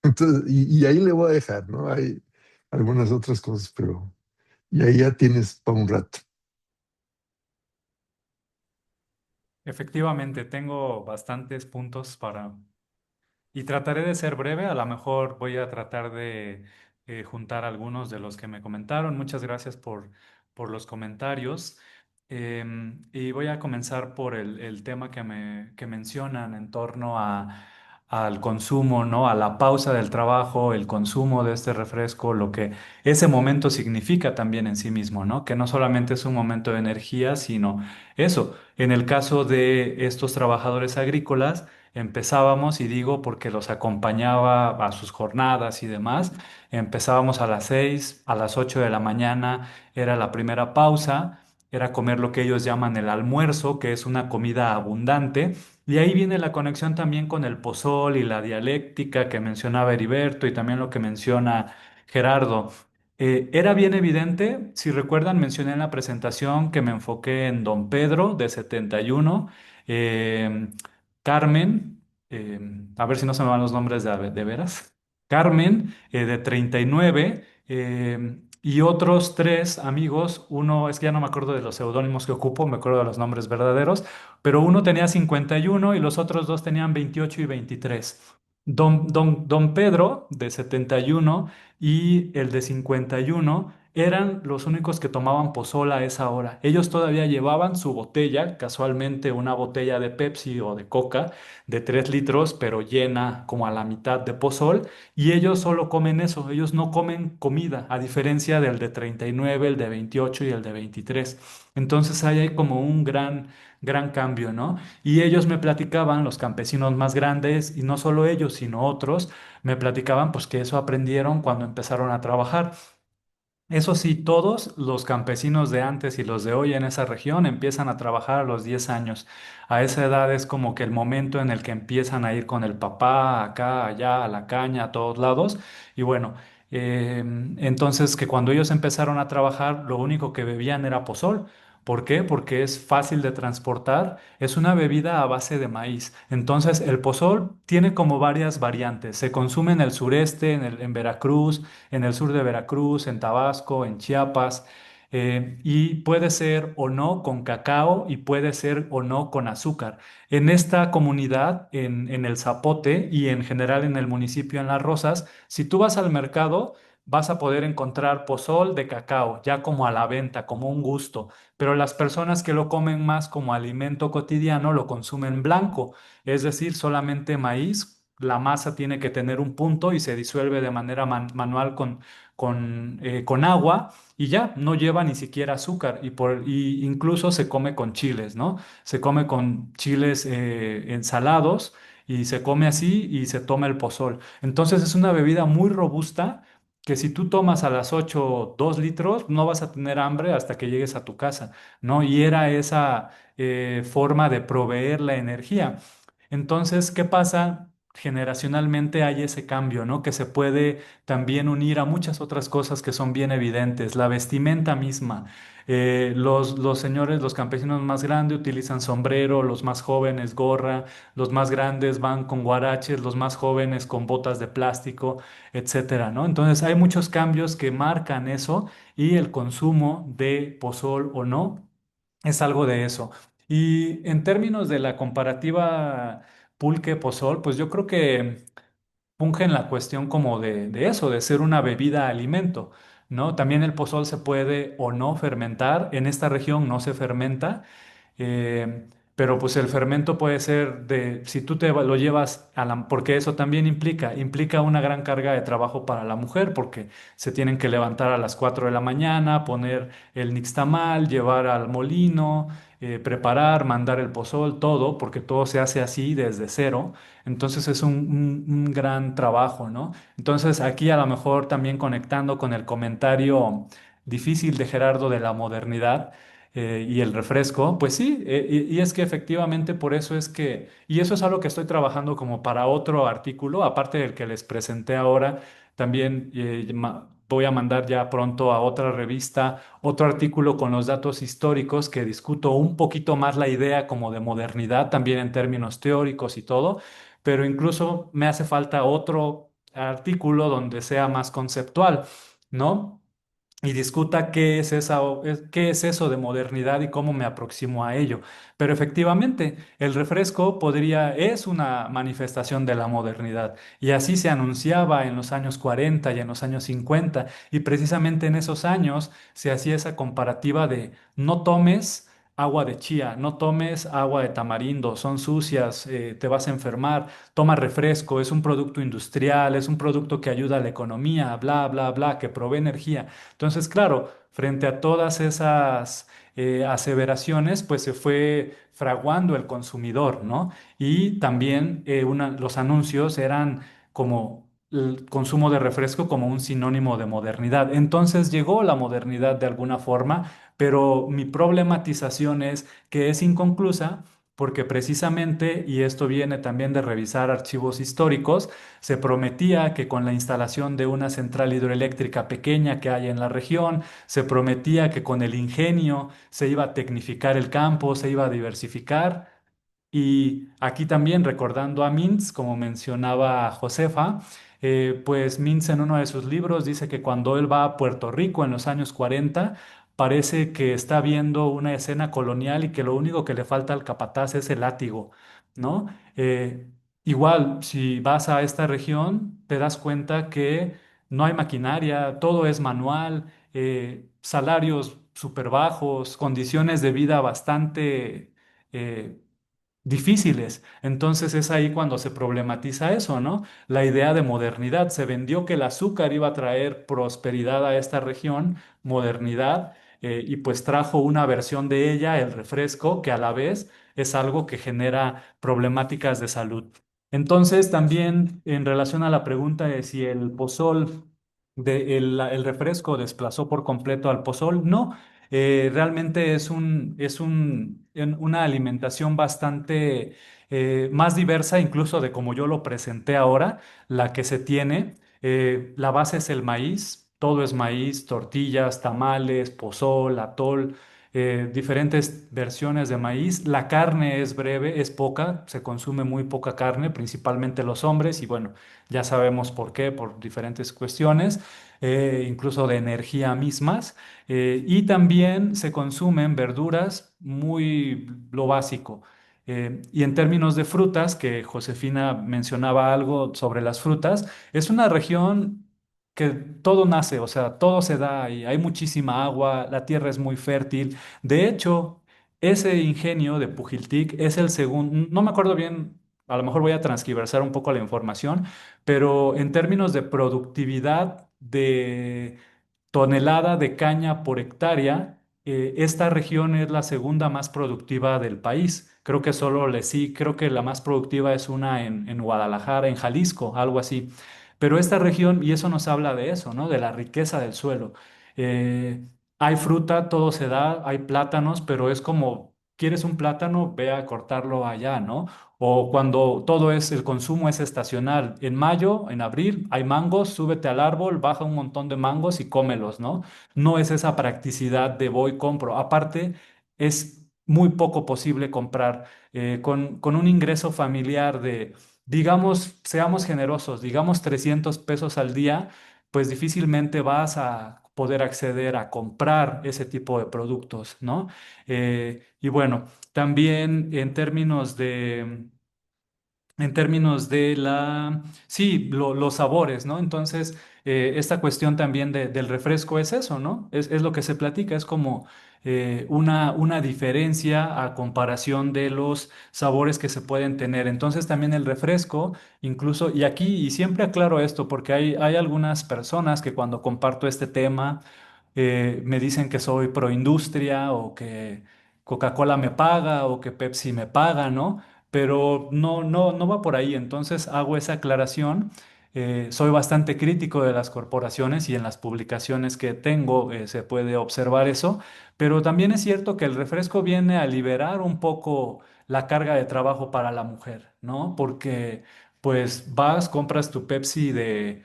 Entonces, y ahí le voy a dejar, ¿no? Hay algunas otras cosas, pero y ahí ya tienes para un rato. Efectivamente, tengo bastantes puntos para y trataré de ser breve, a lo mejor voy a tratar de juntar algunos de los que me comentaron. Muchas gracias por los comentarios. Y voy a comenzar por el tema que mencionan en torno al consumo, ¿no? A la pausa del trabajo, el consumo de este refresco, lo que ese momento significa también en sí mismo, ¿no? Que no solamente es un momento de energía, sino eso. En el caso de estos trabajadores agrícolas, empezábamos, y digo porque los acompañaba a sus jornadas y demás, empezábamos a las 6, a las 8 de la mañana era la primera pausa, era comer lo que ellos llaman el almuerzo, que es una comida abundante, y ahí viene la conexión también con el pozol y la dialéctica que mencionaba Heriberto y también lo que menciona Gerardo. Era bien evidente, si recuerdan, mencioné en la presentación que me enfoqué en Don Pedro de 71. eh, Carmen, eh, a ver si no se me van los nombres de veras. Carmen, de 39, y otros 3 amigos. Uno, es que ya no me acuerdo de los seudónimos que ocupo, me acuerdo de los nombres verdaderos, pero uno tenía 51 y los otros dos tenían 28 y 23. Don Pedro, de 71, y el de 51 eran los únicos que tomaban pozol a esa hora. Ellos todavía llevaban su botella, casualmente una botella de Pepsi o de Coca de 3 litros, pero llena como a la mitad de pozol, y ellos solo comen eso, ellos no comen comida, a diferencia del de 39, el de 28 y el de 23. Entonces ahí hay como un gran cambio, ¿no? Y ellos me platicaban, los campesinos más grandes, y no solo ellos, sino otros, me platicaban pues que eso aprendieron cuando empezaron a trabajar. Eso sí, todos los campesinos de antes y los de hoy en esa región empiezan a trabajar a los 10 años. A esa edad es como que el momento en el que empiezan a ir con el papá, acá, allá, a la caña, a todos lados. Y bueno, entonces que cuando ellos empezaron a trabajar, lo único que bebían era pozol. ¿Por qué? Porque es fácil de transportar, es una bebida a base de maíz. Entonces el pozol tiene como varias variantes. Se consume en el sureste, en Veracruz, en el sur de Veracruz, en Tabasco, en Chiapas. y puede ser o no con cacao y puede ser o no con azúcar. En esta comunidad, en el Zapote y en general en el municipio en Las Rosas, si tú vas al mercado, vas a poder encontrar pozol de cacao, ya como a la venta, como un gusto, pero las personas que lo comen más como alimento cotidiano lo consumen blanco, es decir, solamente maíz. La masa tiene que tener un punto y se disuelve de manera manual con agua y ya no lleva ni siquiera azúcar y incluso se come con chiles, ¿no? Se come con chiles ensalados y se come así y se toma el pozol. Entonces es una bebida muy robusta que si tú tomas a las 8 2 litros, no vas a tener hambre hasta que llegues a tu casa, ¿no? Y era esa forma de proveer la energía. Entonces, ¿qué pasa? Generacionalmente hay ese cambio, ¿no? Que se puede también unir a muchas otras cosas que son bien evidentes. La vestimenta misma. Los señores, los campesinos más grandes utilizan sombrero, los más jóvenes gorra, los más grandes van con guaraches, los más jóvenes con botas de plástico, etcétera, ¿no? Entonces hay muchos cambios que marcan eso y el consumo de pozol o no es algo de eso. Y en términos de la comparativa pulque-pozol, pues yo creo que funge en la cuestión como de eso, de ser una bebida alimento, ¿no? También el pozol se puede o no fermentar. En esta región no se fermenta, eh, pero pues el fermento puede ser si tú lo llevas porque eso también implica una gran carga de trabajo para la mujer, porque se tienen que levantar a las 4 de la mañana, poner el nixtamal, llevar al molino, preparar, mandar el pozol, todo, porque todo se hace así desde cero. Entonces es un gran trabajo, ¿no? Entonces aquí a lo mejor también conectando con el comentario difícil de Gerardo de la modernidad y el refresco, pues sí, y es que efectivamente por eso es que, y eso es algo que estoy trabajando como para otro artículo, aparte del que les presenté ahora, también voy a mandar ya pronto a otra revista otro artículo con los datos históricos que discuto un poquito más la idea como de modernidad, también en términos teóricos y todo, pero incluso me hace falta otro artículo donde sea más conceptual, ¿no? Y discuta qué es eso de modernidad y cómo me aproximo a ello. Pero efectivamente, el refresco es una manifestación de la modernidad. Y así se anunciaba en los años 40 y en los años 50. Y precisamente en esos años se hacía esa comparativa de no tomes agua de chía, no tomes agua de tamarindo, son sucias, te vas a enfermar, toma refresco, es un producto industrial, es un producto que ayuda a la economía, bla, bla, bla, que provee energía. Entonces, claro, frente a todas esas aseveraciones, pues se fue fraguando el consumidor, ¿no? Y también los anuncios eran como el consumo de refresco como un sinónimo de modernidad. Entonces llegó la modernidad de alguna forma, pero mi problematización es que es inconclusa porque precisamente, y esto viene también de revisar archivos históricos, se prometía que con la instalación de una central hidroeléctrica pequeña que hay en la región, se prometía que con el ingenio se iba a tecnificar el campo, se iba a diversificar. Y aquí también recordando a Mintz, como mencionaba Josefa, pues Mintz en uno de sus libros dice que cuando él va a Puerto Rico en los años 40, parece que está viendo una escena colonial y que lo único que le falta al capataz es el látigo, ¿no? Igual, si vas a esta región, te das cuenta que no hay maquinaria, todo es manual, salarios súper bajos, condiciones de vida bastante eh, difíciles. Entonces es ahí cuando se problematiza eso, ¿no? La idea de modernidad. Se vendió que el azúcar iba a traer prosperidad a esta región, modernidad, y pues trajo una versión de ella, el refresco, que a la vez es algo que genera problemáticas de salud. Entonces también en relación a la pregunta de si el pozol, el refresco desplazó por completo al pozol, no. Realmente una alimentación bastante más diversa, incluso de como yo lo presenté ahora, la que se tiene. La base es el maíz, todo es maíz, tortillas, tamales, pozol, atol. diferentes versiones de maíz. La carne es breve, es poca, se consume muy poca carne, principalmente los hombres, y bueno, ya sabemos por qué, por diferentes cuestiones, incluso de energía mismas. Y también se consumen verduras, muy lo básico. Y en términos de frutas, que Josefina mencionaba algo sobre las frutas, es una región que todo nace, o sea, todo se da y hay muchísima agua, la tierra es muy fértil. De hecho, ese ingenio de Pujiltic es el segundo, no me acuerdo bien, a lo mejor voy a transgiversar un poco la información, pero en términos de productividad de tonelada de caña por hectárea, esta región es la segunda más productiva del país. Creo que solo le sí, creo que la más productiva es una en Guadalajara, en Jalisco, algo así. Pero esta región, y eso nos habla de eso, ¿no? De la riqueza del suelo. Hay fruta, todo se da, hay plátanos, pero es como, ¿quieres un plátano? Ve a cortarlo allá, ¿no? O cuando todo es, el consumo es estacional. En mayo, en abril, hay mangos, súbete al árbol, baja un montón de mangos y cómelos, ¿no? No es esa practicidad de voy, compro. Aparte, es muy poco posible comprar con un ingreso familiar de, digamos, seamos generosos, digamos 300 pesos al día, pues difícilmente vas a poder acceder a comprar ese tipo de productos, ¿no? Y bueno, también en términos de sí, los sabores, ¿no? Entonces, esta cuestión también del refresco es eso, ¿no? Es lo que se platica, es como una diferencia a comparación de los sabores que se pueden tener. Entonces, también el refresco, incluso, y aquí, y siempre aclaro esto, porque hay algunas personas que cuando comparto este tema, me dicen que soy proindustria o que Coca-Cola me paga o que Pepsi me paga, ¿no? Pero no va por ahí. Entonces hago esa aclaración. Soy bastante crítico de las corporaciones y en las publicaciones que tengo se puede observar eso, pero también es cierto que el refresco viene a liberar un poco la carga de trabajo para la mujer, ¿no? Porque pues vas, compras tu Pepsi de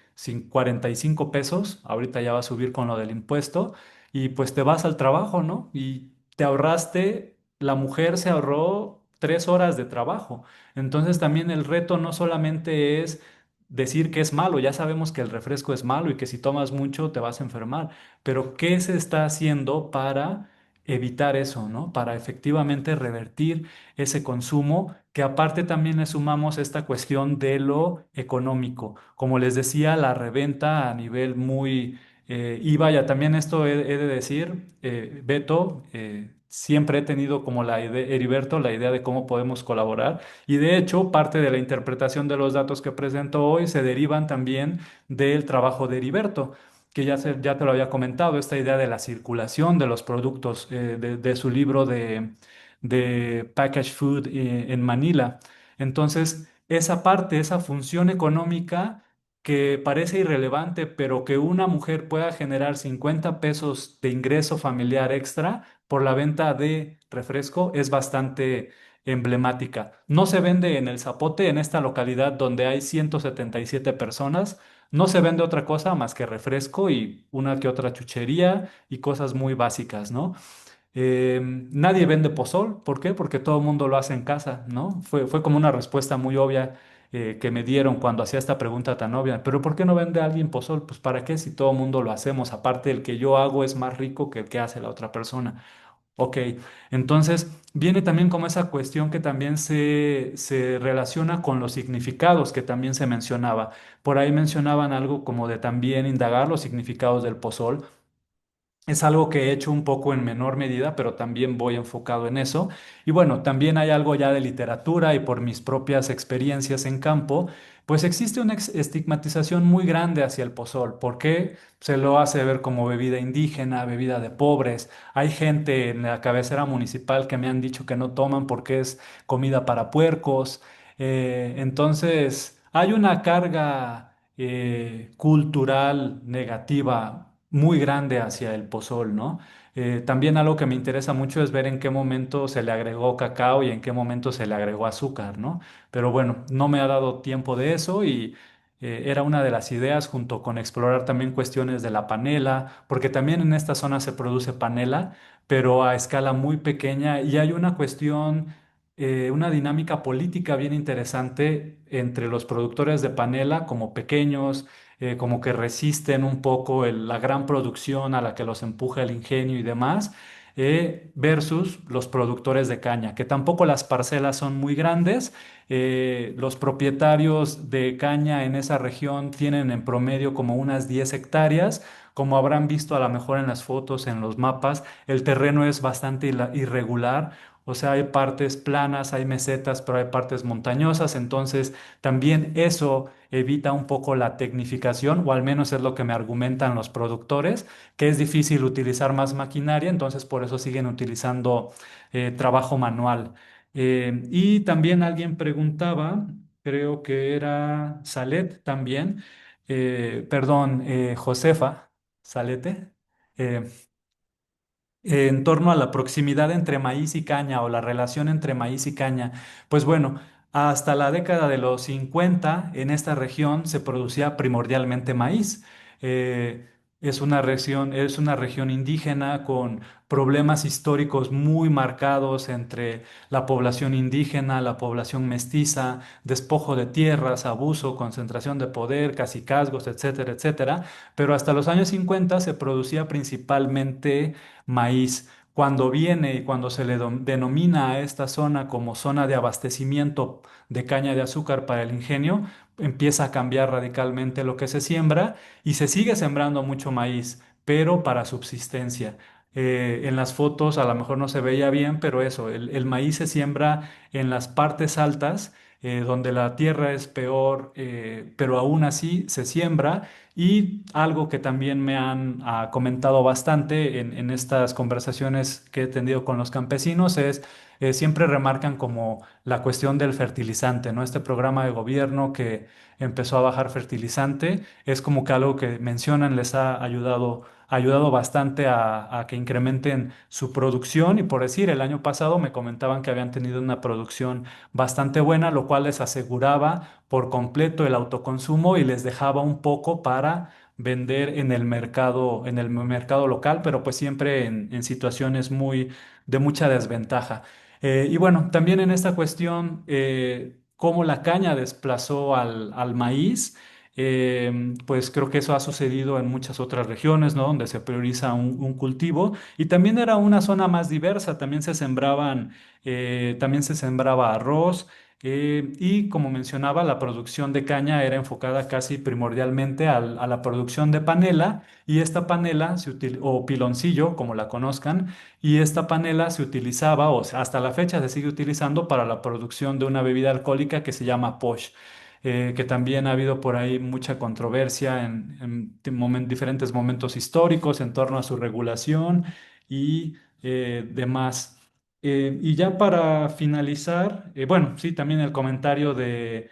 45 pesos, ahorita ya va a subir con lo del impuesto, y pues te vas al trabajo, ¿no? Y te ahorraste, la mujer se ahorró 3 horas de trabajo. Entonces también el reto no solamente es decir que es malo, ya sabemos que el refresco es malo y que si tomas mucho te vas a enfermar, pero ¿qué se está haciendo para evitar eso, ¿no? Para efectivamente revertir ese consumo, que aparte también le sumamos esta cuestión de lo económico. Como les decía, la reventa a nivel muy y vaya, también esto he de decir, Beto, siempre he tenido como la idea, Heriberto, la idea de cómo podemos colaborar. Y de hecho, parte de la interpretación de los datos que presento hoy se derivan también del trabajo de Heriberto, que ya te lo había comentado, esta idea de la circulación de los productos, de su libro de Packaged Food en Manila. Entonces, esa parte, esa función económica que parece irrelevante, pero que una mujer pueda generar 50 pesos de ingreso familiar extra por la venta de refresco es bastante emblemática. No se vende en El Zapote, en esta localidad donde hay 177 personas, no se vende otra cosa más que refresco y una que otra chuchería y cosas muy básicas, ¿no? Nadie vende pozol, ¿por qué? Porque todo el mundo lo hace en casa, ¿no? Fue como una respuesta muy obvia que me dieron cuando hacía esta pregunta tan obvia. ¿Pero por qué no vende alguien pozol? Pues ¿para qué si todo el mundo lo hacemos? Aparte, el que yo hago es más rico que el que hace la otra persona. Ok, entonces viene también como esa cuestión que también se relaciona con los significados que también se mencionaba. Por ahí mencionaban algo como de también indagar los significados del pozol. Es algo que he hecho un poco en menor medida, pero también voy enfocado en eso. Y bueno, también hay algo ya de literatura y por mis propias experiencias en campo, pues existe una estigmatización muy grande hacia el pozol. ¿Por qué? Se lo hace ver como bebida indígena, bebida de pobres. Hay gente en la cabecera municipal que me han dicho que no toman porque es comida para puercos. Entonces, hay una carga cultural negativa muy grande hacia el pozol, ¿no? También algo que me interesa mucho es ver en qué momento se le agregó cacao y en qué momento se le agregó azúcar, ¿no? Pero bueno, no me ha dado tiempo de eso y era una de las ideas junto con explorar también cuestiones de la panela, porque también en esta zona se produce panela, pero a escala muy pequeña y hay una cuestión, una dinámica política bien interesante entre los productores de panela como pequeños, como que resisten un poco la gran producción a la que los empuja el ingenio y demás, versus los productores de caña, que tampoco las parcelas son muy grandes. Los propietarios de caña en esa región tienen en promedio como unas 10 hectáreas. Como habrán visto a lo mejor en las fotos, en los mapas, el terreno es bastante irregular. O sea, hay partes planas, hay mesetas, pero hay partes montañosas. Entonces, también eso evita un poco la tecnificación, o al menos es lo que me argumentan los productores, que es difícil utilizar más maquinaria. Entonces, por eso siguen utilizando trabajo manual. Y también alguien preguntaba, creo que era Salet también, perdón, Josefa Salete, eh, en torno a la proximidad entre maíz y caña o la relación entre maíz y caña. Pues bueno, hasta la década de los 50 en esta región se producía primordialmente maíz. Eh, es una región indígena con problemas históricos muy marcados entre la población indígena, la población mestiza, despojo de tierras, abuso, concentración de poder, cacicazgos, etcétera, etcétera. Pero hasta los años 50 se producía principalmente maíz. Cuando viene y cuando se le denomina a esta zona como zona de abastecimiento de caña de azúcar para el ingenio, empieza a cambiar radicalmente lo que se siembra y se sigue sembrando mucho maíz, pero para subsistencia. En las fotos a lo mejor no se veía bien, pero eso, el maíz se siembra en las partes altas, donde la tierra es peor, pero aún así se siembra. Y algo que también me han comentado bastante en estas conversaciones que he tenido con los campesinos es, siempre remarcan como la cuestión del fertilizante, ¿no? Este programa de gobierno que empezó a bajar fertilizante es como que algo que mencionan les ha ayudado bastante a que incrementen su producción. Y por decir, el año pasado me comentaban que habían tenido una producción bastante buena, lo cual les aseguraba por completo el autoconsumo y les dejaba un poco para vender en el mercado local, pero pues siempre en situaciones de mucha desventaja. Y bueno, también en esta cuestión, cómo la caña desplazó al maíz, pues creo que eso ha sucedido en muchas otras regiones, ¿no? Donde se prioriza un cultivo y también era una zona más diversa, también se sembraba arroz. Y como mencionaba, la producción de caña era enfocada casi primordialmente a la producción de panela y esta panela, o piloncillo, como la conozcan, y esta panela se utilizaba, o sea, hasta la fecha se sigue utilizando para la producción de una bebida alcohólica que se llama Posh, que también ha habido por ahí mucha controversia en diferentes momentos históricos en torno a su regulación y demás. Y ya para finalizar, bueno, sí, también el comentario de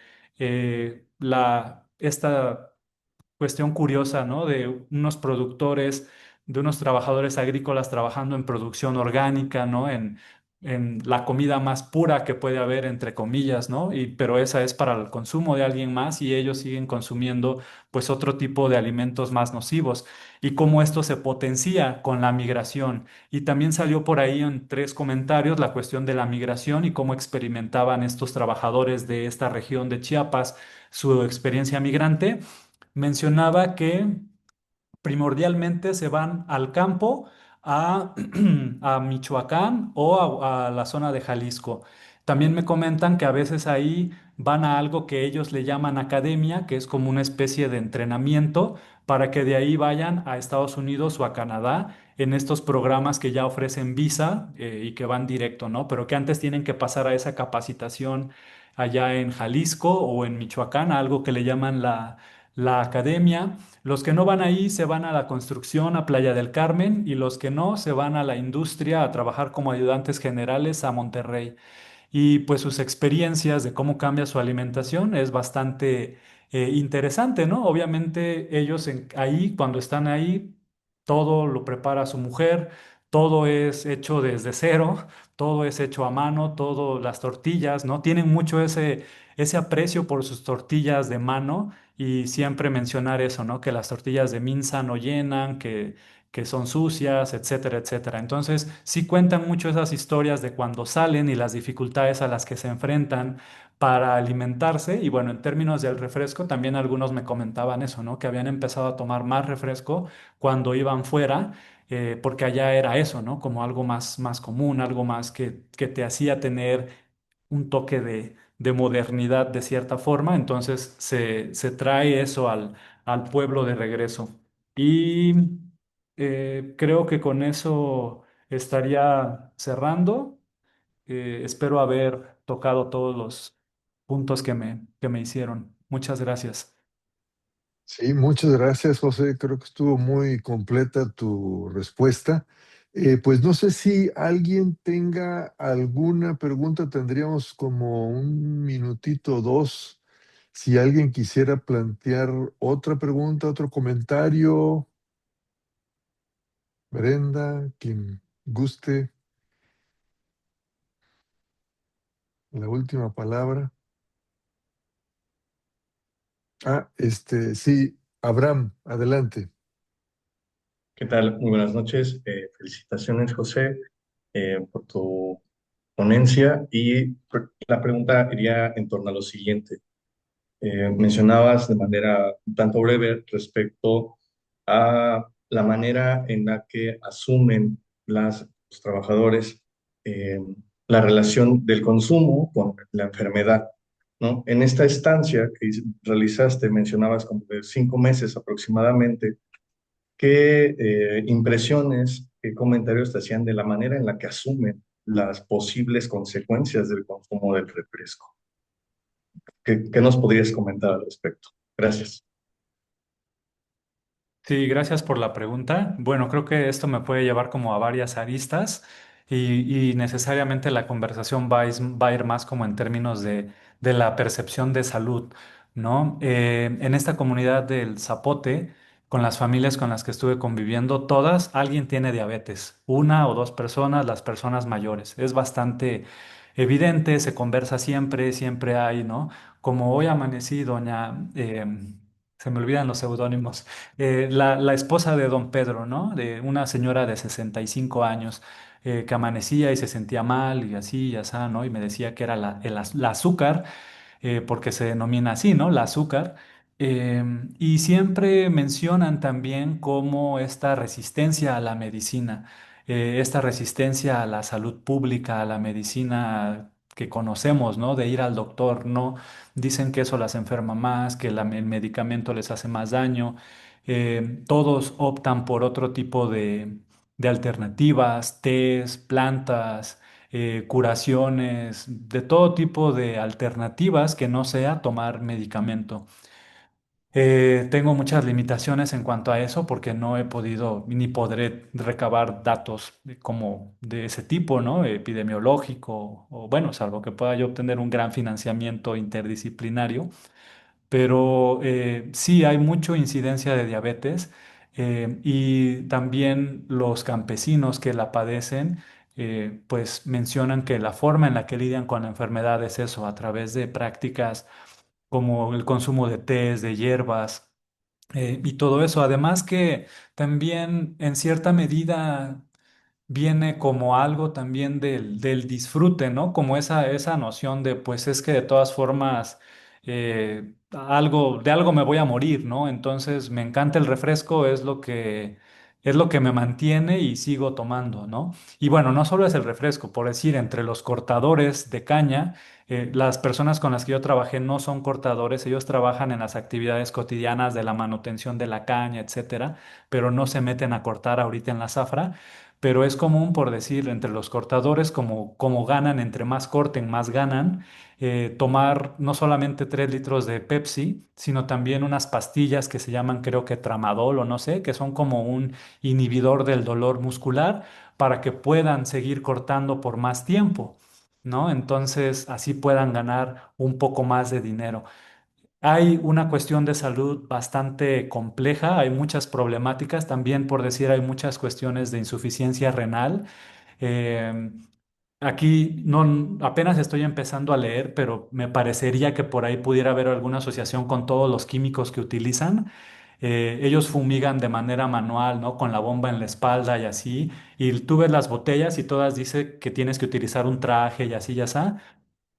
esta cuestión curiosa, ¿no? De unos productores, de unos trabajadores agrícolas trabajando en producción orgánica, ¿no? En la comida más pura que puede haber, entre comillas, ¿no? Pero esa es para el consumo de alguien más y ellos siguen consumiendo, pues, otro tipo de alimentos más nocivos. Y cómo esto se potencia con la migración. Y también salió por ahí en tres comentarios la cuestión de la migración y cómo experimentaban estos trabajadores de esta región de Chiapas su experiencia migrante. Mencionaba que primordialmente se van al campo, a, a Michoacán o a la zona de Jalisco. También me comentan que a veces ahí van a algo que ellos le llaman academia, que es como una especie de entrenamiento para que de ahí vayan a Estados Unidos o a Canadá en estos programas que ya ofrecen visa, y que van directo, ¿no? Pero que antes tienen que pasar a esa capacitación allá en Jalisco o en Michoacán, a algo que le llaman la academia. Los que no van ahí se van a la construcción, a Playa del Carmen, y los que no se van a la industria a trabajar como ayudantes generales a Monterrey. Y pues sus experiencias de cómo cambia su alimentación es bastante interesante, ¿no? Obviamente ellos ahí, cuando están ahí, todo lo prepara su mujer, todo es hecho desde cero, todo es hecho a mano, todo las tortillas, ¿no? Tienen mucho ese aprecio por sus tortillas de mano y siempre mencionar eso, ¿no? Que las tortillas de Minza no llenan, que son sucias, etcétera, etcétera. Entonces, sí cuentan mucho esas historias de cuando salen y las dificultades a las que se enfrentan para alimentarse. Y bueno, en términos del refresco, también algunos me comentaban eso, ¿no? Que habían empezado a tomar más refresco cuando iban fuera, porque allá era eso, ¿no? Como algo más común, algo más que te hacía tener un toque de modernidad de cierta forma. Entonces se trae eso al pueblo de regreso. Y creo que con eso estaría cerrando. Espero haber tocado todos los puntos que me hicieron. Muchas gracias. Sí, muchas gracias, José. Creo que estuvo muy completa tu respuesta. Pues no sé si alguien tenga alguna pregunta, tendríamos como un minutito o dos. Si alguien quisiera plantear otra pregunta, otro comentario, Brenda, quien guste, la última palabra. Sí, Abraham, adelante. ¿Qué tal? Muy buenas noches. Felicitaciones, José, por tu ponencia. Y la pregunta iría en torno a lo siguiente. Mencionabas de manera un tanto breve respecto a la manera en la que asumen los trabajadores eh, la relación del consumo con la enfermedad, ¿no? En esta estancia que realizaste, mencionabas como de 5 meses aproximadamente. ¿Qué impresiones, qué comentarios te hacían de la manera en la que asumen las posibles consecuencias del consumo del refresco? ¿Qué nos podrías comentar al respecto? Gracias. Sí, gracias por la pregunta. Bueno, creo que esto me puede llevar como a varias aristas y necesariamente la conversación va a ir más como en términos de la percepción de salud, ¿no? En esta comunidad del Zapote, con las familias con las que estuve conviviendo, todas, alguien tiene diabetes, una o dos personas, las personas mayores. Es bastante evidente, se conversa siempre, siempre hay, ¿no? Como hoy amanecí, doña, se me olvidan los seudónimos, la esposa de don Pedro, ¿no? De una señora de 65 años que amanecía y se sentía mal y así y así, ¿no? Y me decía que era la azúcar, porque se denomina así, ¿no? La azúcar. Y siempre mencionan también cómo esta resistencia a la medicina, esta resistencia a la salud pública, a la medicina que conocemos, ¿no? De ir al doctor, ¿no? Dicen que eso las enferma más, que el medicamento les hace más daño. Todos optan por otro tipo de alternativas, tés, plantas, curaciones, de todo tipo de alternativas que no sea tomar medicamento. Tengo muchas limitaciones en cuanto a eso porque no he podido ni podré recabar datos como de ese tipo, ¿no? Epidemiológico o bueno, salvo que pueda yo obtener un gran financiamiento interdisciplinario. Pero sí hay mucha incidencia de diabetes, y también los campesinos que la padecen, pues mencionan que la forma en la que lidian con la enfermedad es eso, a través de prácticas como el consumo de tés, de hierbas, y todo eso. Además que también en cierta medida viene como algo también del disfrute, ¿no? Como esa noción de, pues es que de todas formas, de algo me voy a morir, ¿no? Entonces me encanta el refresco, es lo que me mantiene y sigo tomando, ¿no? Y bueno, no solo es el refresco, por decir, entre los cortadores de caña, las personas con las que yo trabajé no son cortadores, ellos trabajan en las actividades cotidianas de la manutención de la caña, etcétera, pero no se meten a cortar ahorita en la zafra. Pero es común, por decir, entre los cortadores, como ganan, entre más corten, más ganan, tomar no solamente 3 litros de Pepsi, sino también unas pastillas que se llaman, creo que tramadol o no sé, que son como un inhibidor del dolor muscular para que puedan seguir cortando por más tiempo, ¿no? Entonces, así puedan ganar un poco más de dinero. Hay una cuestión de salud bastante compleja, hay muchas problemáticas, también por decir, hay muchas cuestiones de insuficiencia renal. Eh, Aquí no, apenas estoy empezando a leer, pero me parecería que por ahí pudiera haber alguna asociación con todos los químicos que utilizan. Ellos fumigan de manera manual, ¿no? Con la bomba en la espalda y así. Y tú ves las botellas y todas dice que tienes que utilizar un traje y así, ya está.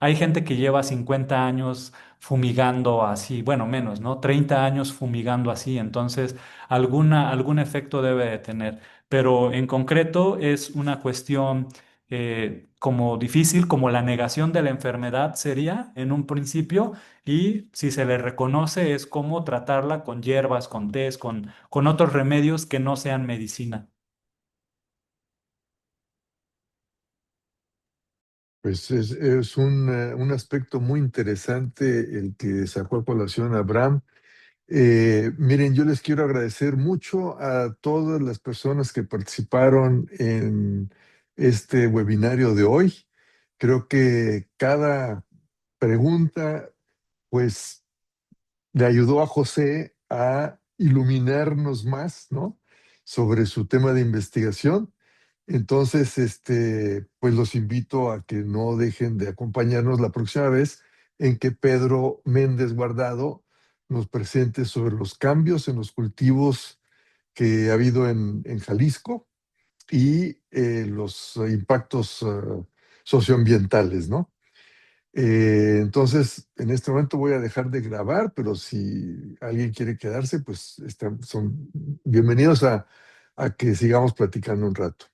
Hay gente que lleva 50 años fumigando así, bueno, menos, ¿no? 30 años fumigando así, entonces algún efecto debe de tener. Pero en concreto es una cuestión como difícil, como la negación de la enfermedad sería en un principio, y si se le reconoce es cómo tratarla con hierbas, con tés, con otros remedios que no sean medicina. Pues es un aspecto muy interesante el que sacó a colación Abraham. Miren, yo les quiero agradecer mucho a todas las personas que participaron en este webinario de hoy. Creo que cada pregunta, pues, le ayudó a José a iluminarnos más, ¿no? Sobre su tema de investigación. Entonces, pues los invito a que no dejen de acompañarnos la próxima vez en que Pedro Méndez Guardado nos presente sobre los cambios en los cultivos que ha habido en Jalisco y los impactos socioambientales, ¿no? Entonces, en este momento voy a dejar de grabar, pero si alguien quiere quedarse, pues son bienvenidos a que sigamos platicando un rato.